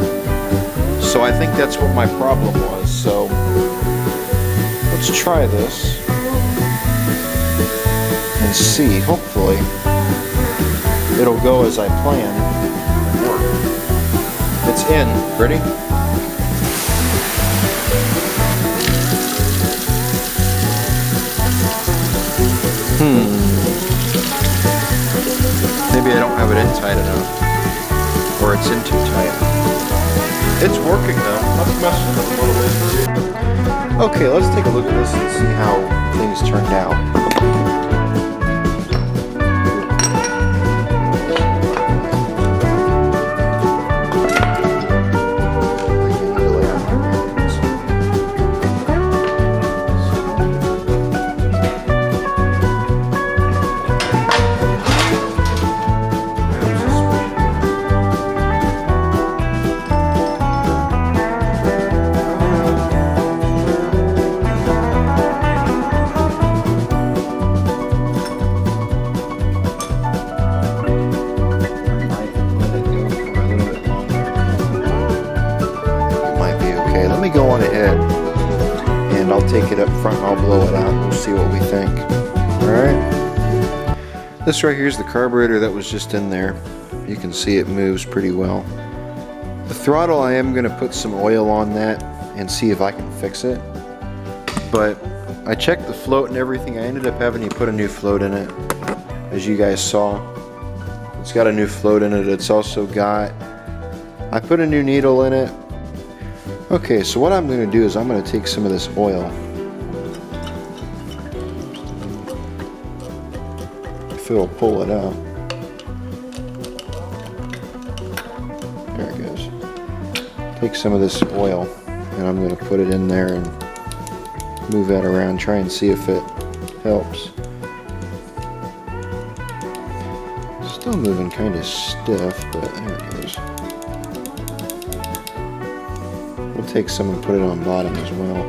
So I think that's what my problem was. So let's try this and see. Hopefully it'll go as I planned and work. It's in. Ready? Maybe I don't have it in tight enough, or it's in too tight. It's working though. Let's mess with it a little bit. Okay, let's take a look at this and see how things turned out. it up front and I'll blow it out. We'll see what we think. Alright. This right here is the carburetor that was just in there. You can see it moves pretty well. The throttle, I am going to put some oil on that and see if I can fix it. But I checked the float and everything. I ended up having to put a new float in it, as you guys saw. It's got a new float in it. It's also got, I put a new needle in it. Okay, so what I'm going to do is I'm going to take some of this oil. If it'll pull it out. There it goes. Take some of this oil and I'm going to put it in there and move that around, try and see if it helps. Still moving kind of stiff, but there it goes. We'll take some and put it on bottom as well.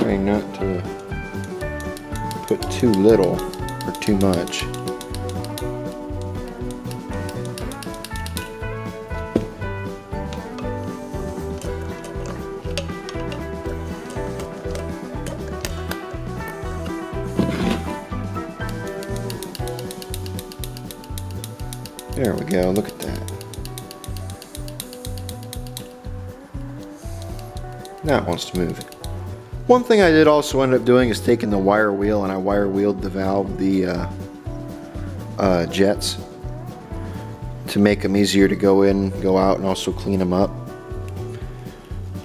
Trying not to put too little or too much. There we go, look at that. Now it wants to move. One thing I did also end up doing is taking the wire wheel and I wire wheeled the valve, the jets, to make them easier to go in, go out, and also clean them up.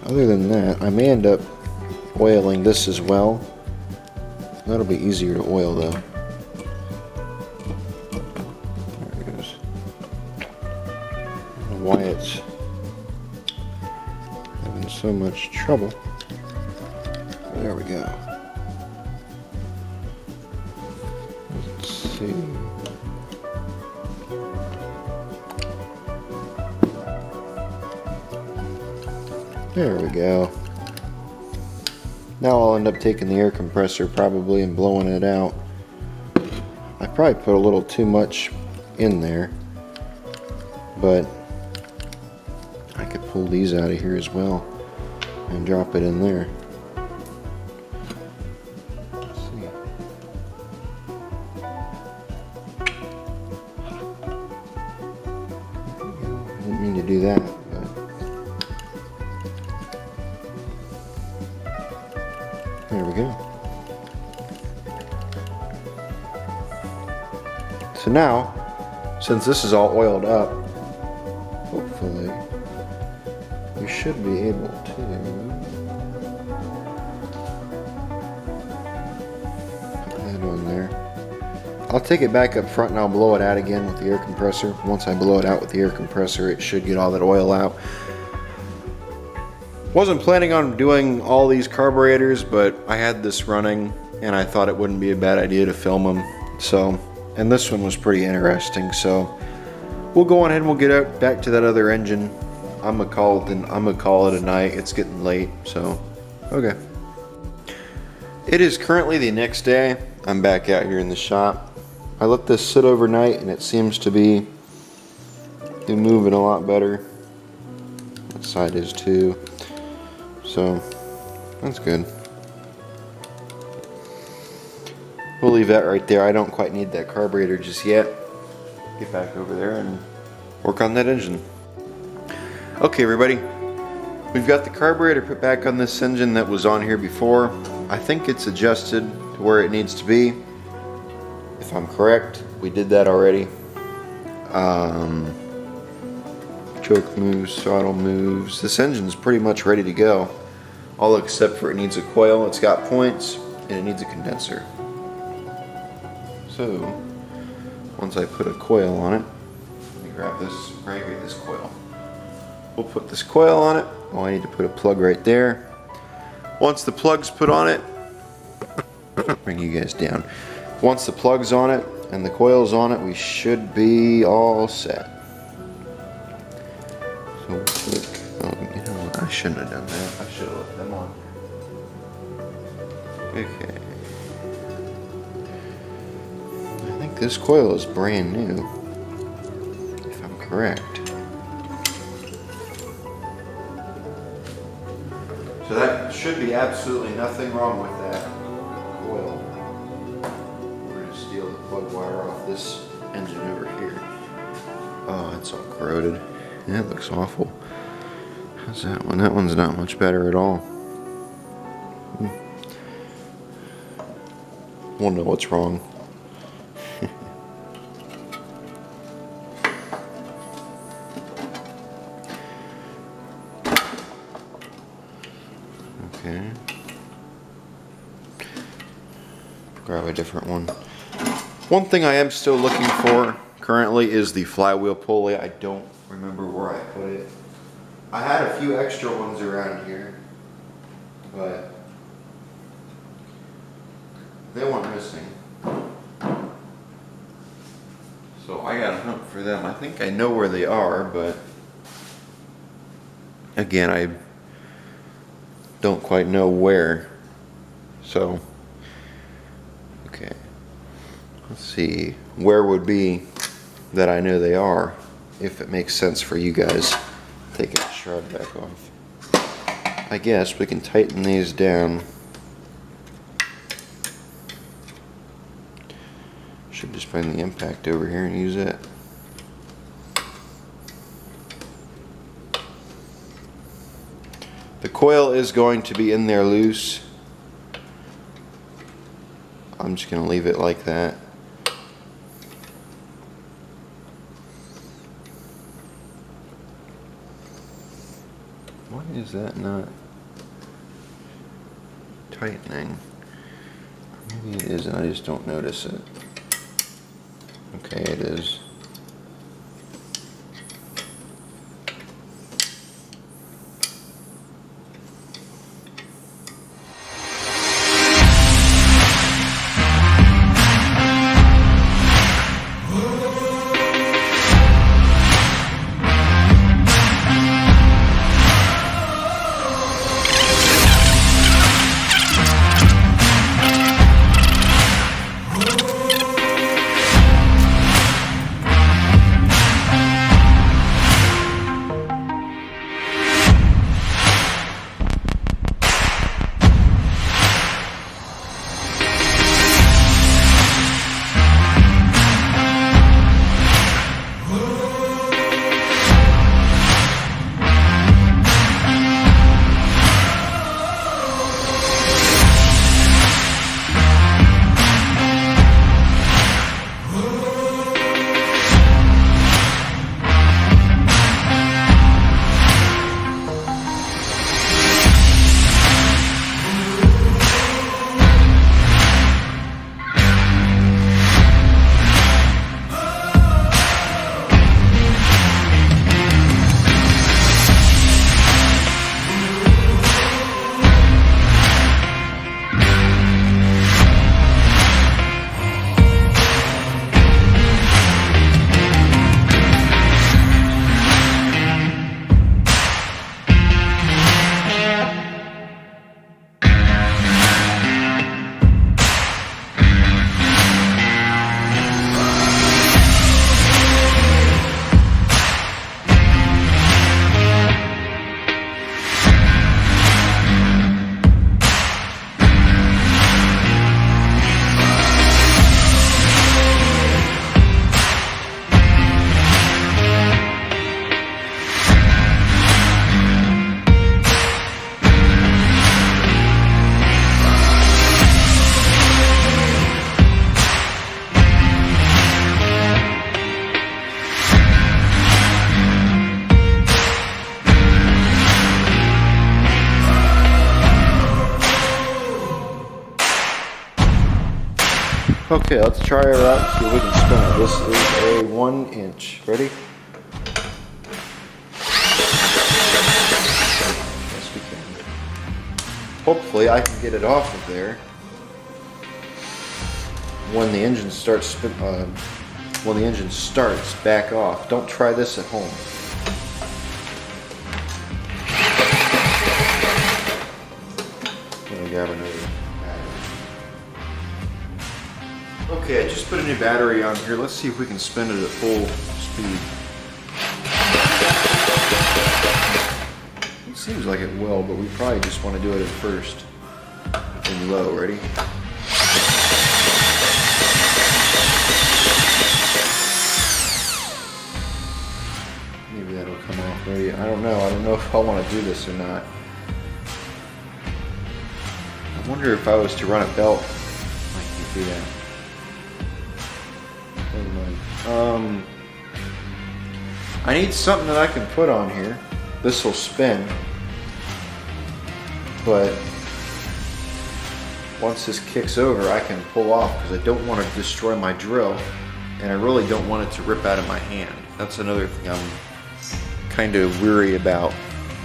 Other than that, I may end up oiling this as well. That'll be easier to oil though. Why it's having so much trouble. There we go. Let's see. There we go. Now I'll end up taking the air compressor probably and blowing it out. I probably put a little too much in there, but I could pull these out of here as well and drop it in there. Let's see. Didn't mean to do that, but there we go. So now, since this is all oiled up, hopefully we should be able to put that on there. I'll take it back up front and I'll blow it out again with the air compressor. Once I blow it out with the air compressor, it should get all that oil out. Wasn't planning on doing all these carburetors, but I had this running and I thought it wouldn't be a bad idea to film them. So, and this one was pretty interesting, so we'll go on ahead and we'll get out back to that other engine. I'm gonna call it a night. It's getting late, so okay. It is currently the next day. I'm back out here in the shop. I let this sit overnight and it seems to be moving a lot better. That side is too. So that's good. We'll leave that right there. I don't quite need that carburetor just yet. Get back over there and work on that engine. Okay everybody, we've got the carburetor put back on this engine that was on here before. I think it's adjusted to where it needs to be. If I'm correct, we did that already. Choke moves, throttle moves. This engine's pretty much ready to go. All except for it needs a coil, it's got points, and it needs a condenser. So, once I put a coil on it, let me grab this coil. We'll put this coil on it. Oh, I need to put a plug right there. Once the plug's put on it, bring you guys down. Once the plug's on it and the coil's on it, we should be all set. So we'll click. Oh, you know what? I shouldn't have done that. I should have left them on. Okay. I think this coil is brand new, if I'm correct. So that should be absolutely nothing wrong with that coil. We're going to steal the plug wire off this engine over here. Oh, it's all corroded. Yeah, it looks awful. How's that one? That one's not much better at all. We'll know what's wrong. Okay. Grab a different one. One thing I am still looking for currently is the flywheel pulley. I don't remember where I put it. I had a few extra ones around here, but they weren't missing. So I gotta hunt for them. I think I know where they are, but again, I don't quite know where. So, okay. Let's see. Where would be that I know they are, if it makes sense for you guys. Take the shroud back off. I guess we can tighten these down. Should just find the impact over here and use it. The coil is going to be in there loose. I'm just going to leave it like that. Why is that not tightening? Maybe it is and I just don't notice it. Okay, it is. Okay, let's try her out, see if we can spin it. This is a 1 inch. Ready? Yes, we can. Hopefully I can get it off of there when the engine starts back off. Don't try this at home. Let me grab another battery. Okay, I just put a new battery on here. Let's see if we can spin it at full speed. Let's seems like it will, but we probably just want to do it at first in low. Ready? Maybe that'll come off. Maybe, I don't know. I don't know if I want to do this or not. I wonder if I was to run a belt, I can do that. Never mind. I need something that I can put on here. This will spin, but once this kicks over, I can pull off because I don't want to destroy my drill, and I really don't want it to rip out of my hand. That's another thing I'm kind of weary about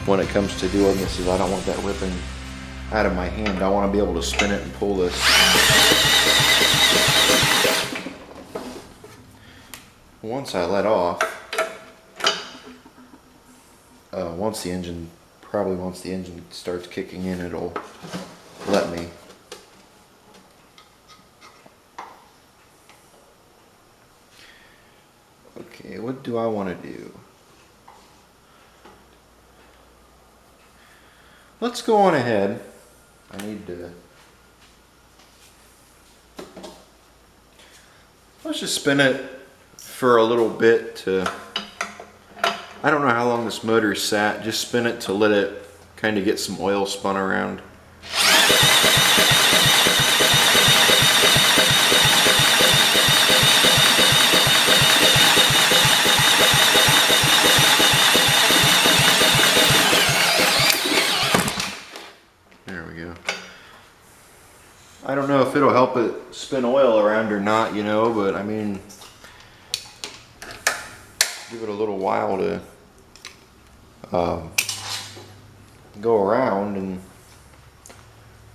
when it comes to doing this, is I don't want that ripping out of my hand. I want to be able to spin it and pull this. Once I let off, once the engine starts kicking in, it'll let me. Okay, what do I want to do? Let's go on ahead. I need to... Let's just spin it for a little bit to... I don't know how long this motor sat. Just spin it to let it kind of get some oil spun around. There we go. I don't know if it'll help it spin oil around or not, you know, but I mean, give it a little while to go around and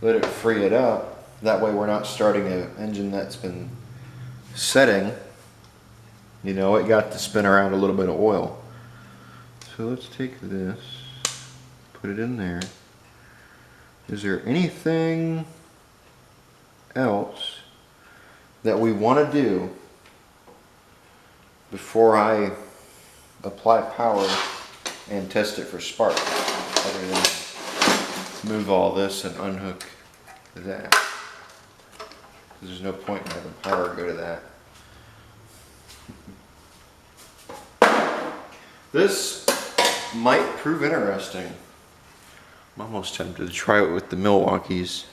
let it free it up. That way we're not starting an engine that's been setting. You know, it got to spin around a little bit of oil. So let's take this, put it in there. Is there anything else that we want to do before I apply power and test it for spark, other than move all this and unhook that? There's no point in having power go to that. This might prove interesting. I'm almost tempted to try it with the Milwaukees.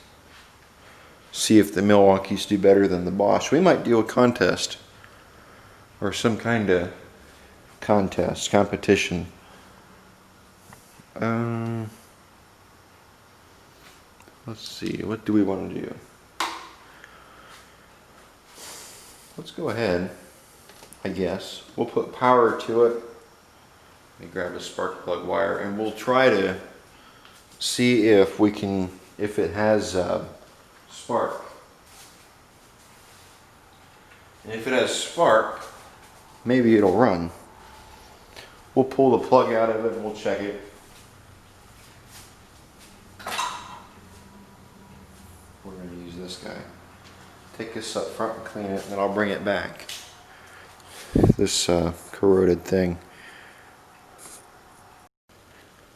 See if the Milwaukees do better than the Bosch. We might do a contest, or some kind of competition. Let's see, what do we want to do? Let's go ahead, I guess. We'll put power to it. Let me grab a spark plug wire, and we'll try to see if we can, if it has spark. And if it has spark, maybe it'll run. We'll pull the plug out of it and we'll check it. We're going to use this guy. Take this up front and clean it, and then I'll bring it back. This corroded thing.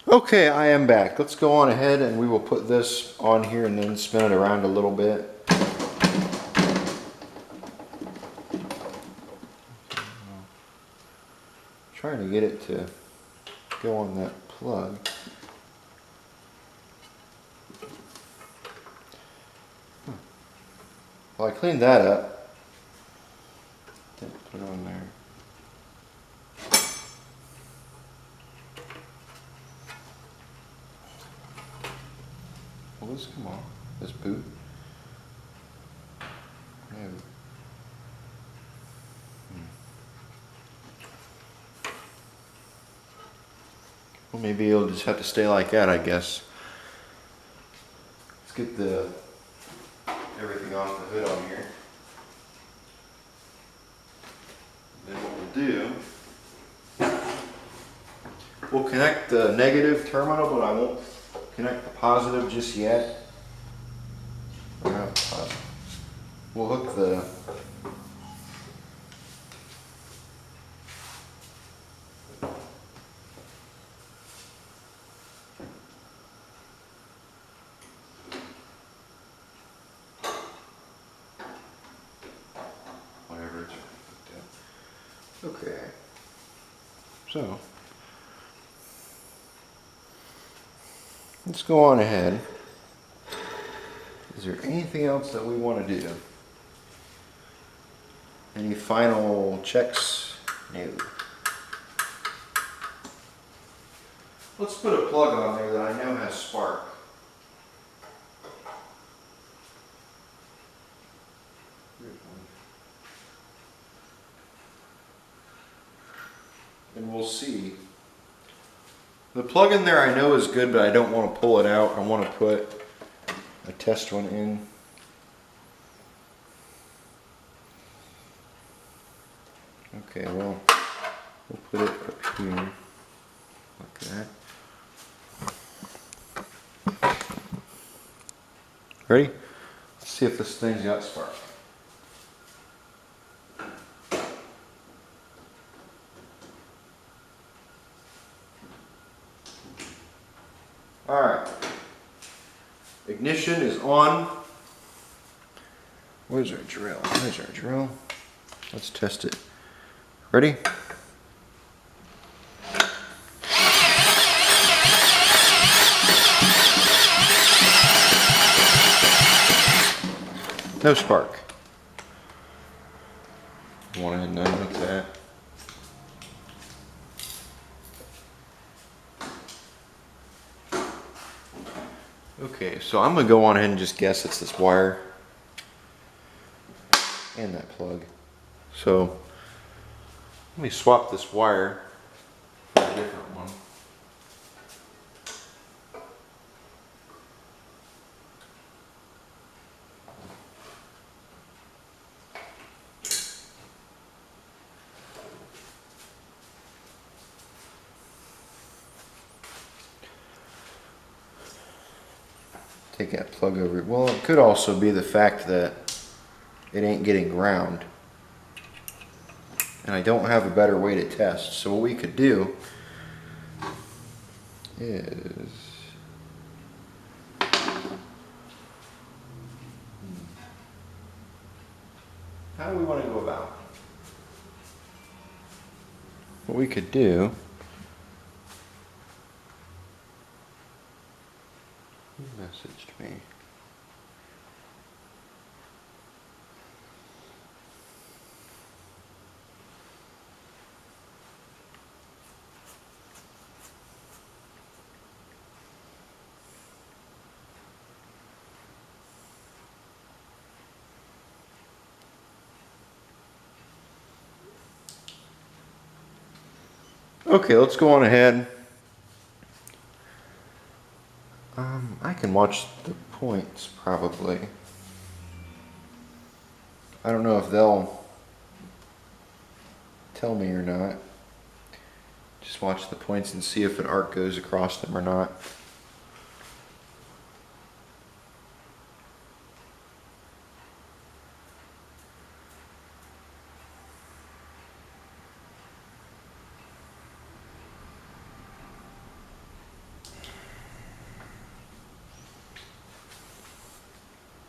Okay, I am back. Let's go on ahead and we will put this on here and then spin it around a little bit. Trying to get it to go on that plug. Well, I cleaned that up. Didn't put it on there. Will this come off? This boot? No. Well, maybe it'll just have to stay like that, I guess. Let's get everything off the hood on here. Then what we'll do, we'll connect the negative terminal, but I won't connect the positive just yet. Or not positive. We'll hook the Okay. So, let's go on ahead. Is there anything else that we want to do? Any final checks? No. Let's put a plug on there that I know has spark. And we'll see. The plug in there I know is good, but I don't want to pull it out. I want to put a test one in. Okay, well, we'll put it up here, like that. Ready? Let's see if this thing's got spark. Alright. Ignition is on. Where's our drill? Where's our drill? Let's test it. Ready? No spark. Go ahead and unhook that. Okay, so I'm gonna go on ahead and just guess it's this wire and that plug. So let me swap this wire for a different one. Take that plug over. Well, it could also be the fact that it ain't getting ground. And I don't have a better way to test. So what we could do is how do we want to go about? What we could do messaged me. Okay, let's go on ahead. I can watch the points probably. I don't know if they'll tell me or not. Just watch the points and see if an arc goes across them or not.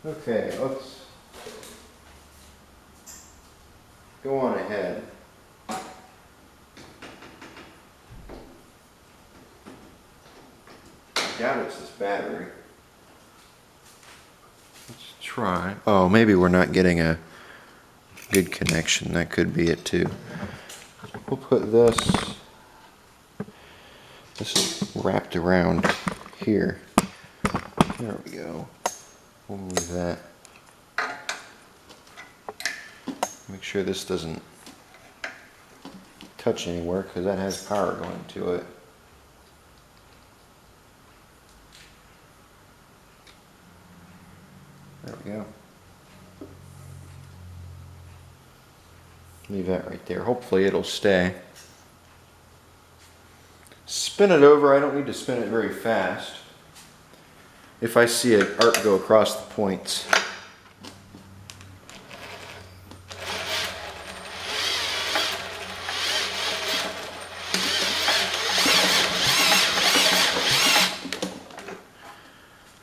Okay, let's go on ahead. I doubt it's this battery. Let's try. Oh, maybe we're not getting a good connection. That could be it too. We'll put this is wrapped around here. There we go. We'll move that. Make sure this doesn't touch anywhere because that has power going to it. There we go. Leave that right there. Hopefully it'll stay. Spin it over. I don't need to spin it very fast. If I see an arc go across the points.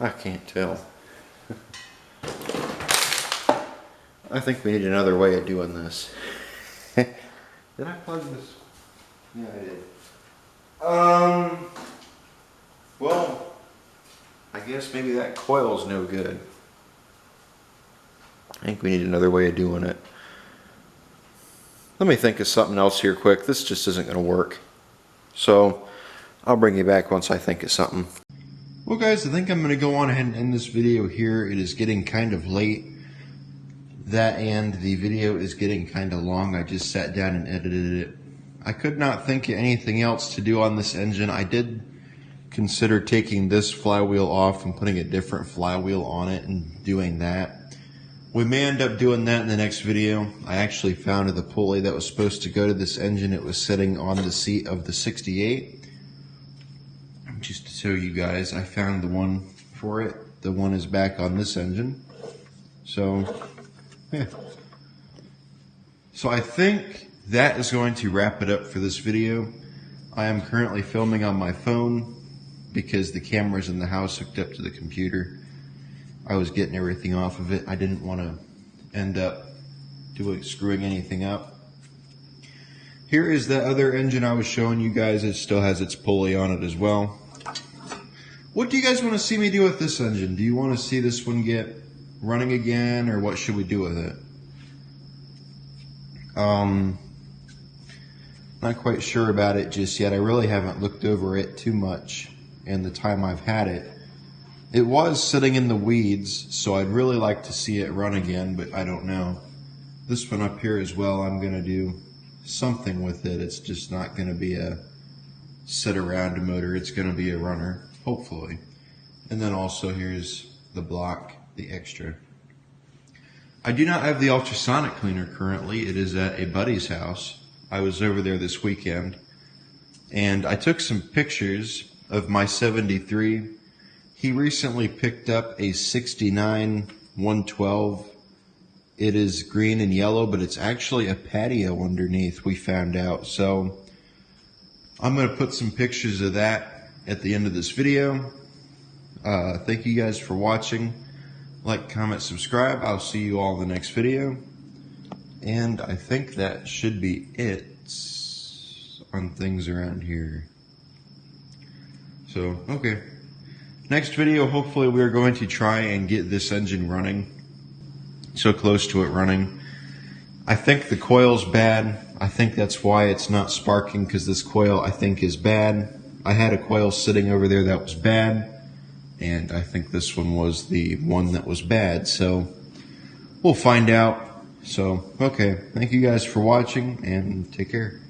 I can't tell. I think we need another way of doing this. Did I plug this? Yeah, I did. Well, I guess maybe that coil's no good. I think we need another way of doing it. Let me think of something else here quick. This just isn't going to work. So, I'll bring you back once I think of something. Well guys, I think I'm going to go on ahead and end this video here. It is getting kind of late. That and the video is getting kind of long. I just sat down and edited it. I could not think of anything else to do on this engine. I did consider taking this flywheel off and putting a different flywheel on it and doing that. We may end up doing that in the next video. I actually found the pulley that was supposed to go to this engine. It was sitting on the seat of the 68. Just to show you guys, I found the one for it. The one is back on this engine. So, yeah. So I think that is going to wrap it up for this video. I am currently filming on my phone because the camera's in the house hooked up to the computer. I was getting everything off of it. I didn't want to end up screwing anything up. Here is the other engine I was showing you guys. It still has its pulley on it as well. What do you guys want to see me do with this engine? Do you want to see this one get running again, or what should we do with it? Not quite sure about it just yet. I really haven't looked over it too much in the time I've had it. It was sitting in the weeds, so I'd really like to see it run again, but I don't know. This one up here as well, I'm going to do something with it. It's just not going to be a sit-around motor. It's going to be a runner, hopefully. And then also here's the block, the extra. I do not have the ultrasonic cleaner currently. It is at a buddy's house. I was over there this weekend, and I took some pictures of my 73. He recently picked up a 69 112. It is green and yellow, but it's actually a patio underneath, we found out. So I'm going to put some pictures of that at the end of this video. Thank you guys for watching. Like, comment, subscribe. I'll see you all in the next video. And I think that should be it on things around here. So, okay. Next video, hopefully we are going to try and get this engine running. So close to it running. I think the coil's bad. I think that's why it's not sparking, because this coil I think is bad. I had a coil sitting over there that was bad, and I think this one was the one that was bad. So we'll find out. So, okay. Thank you guys for watching, and take care.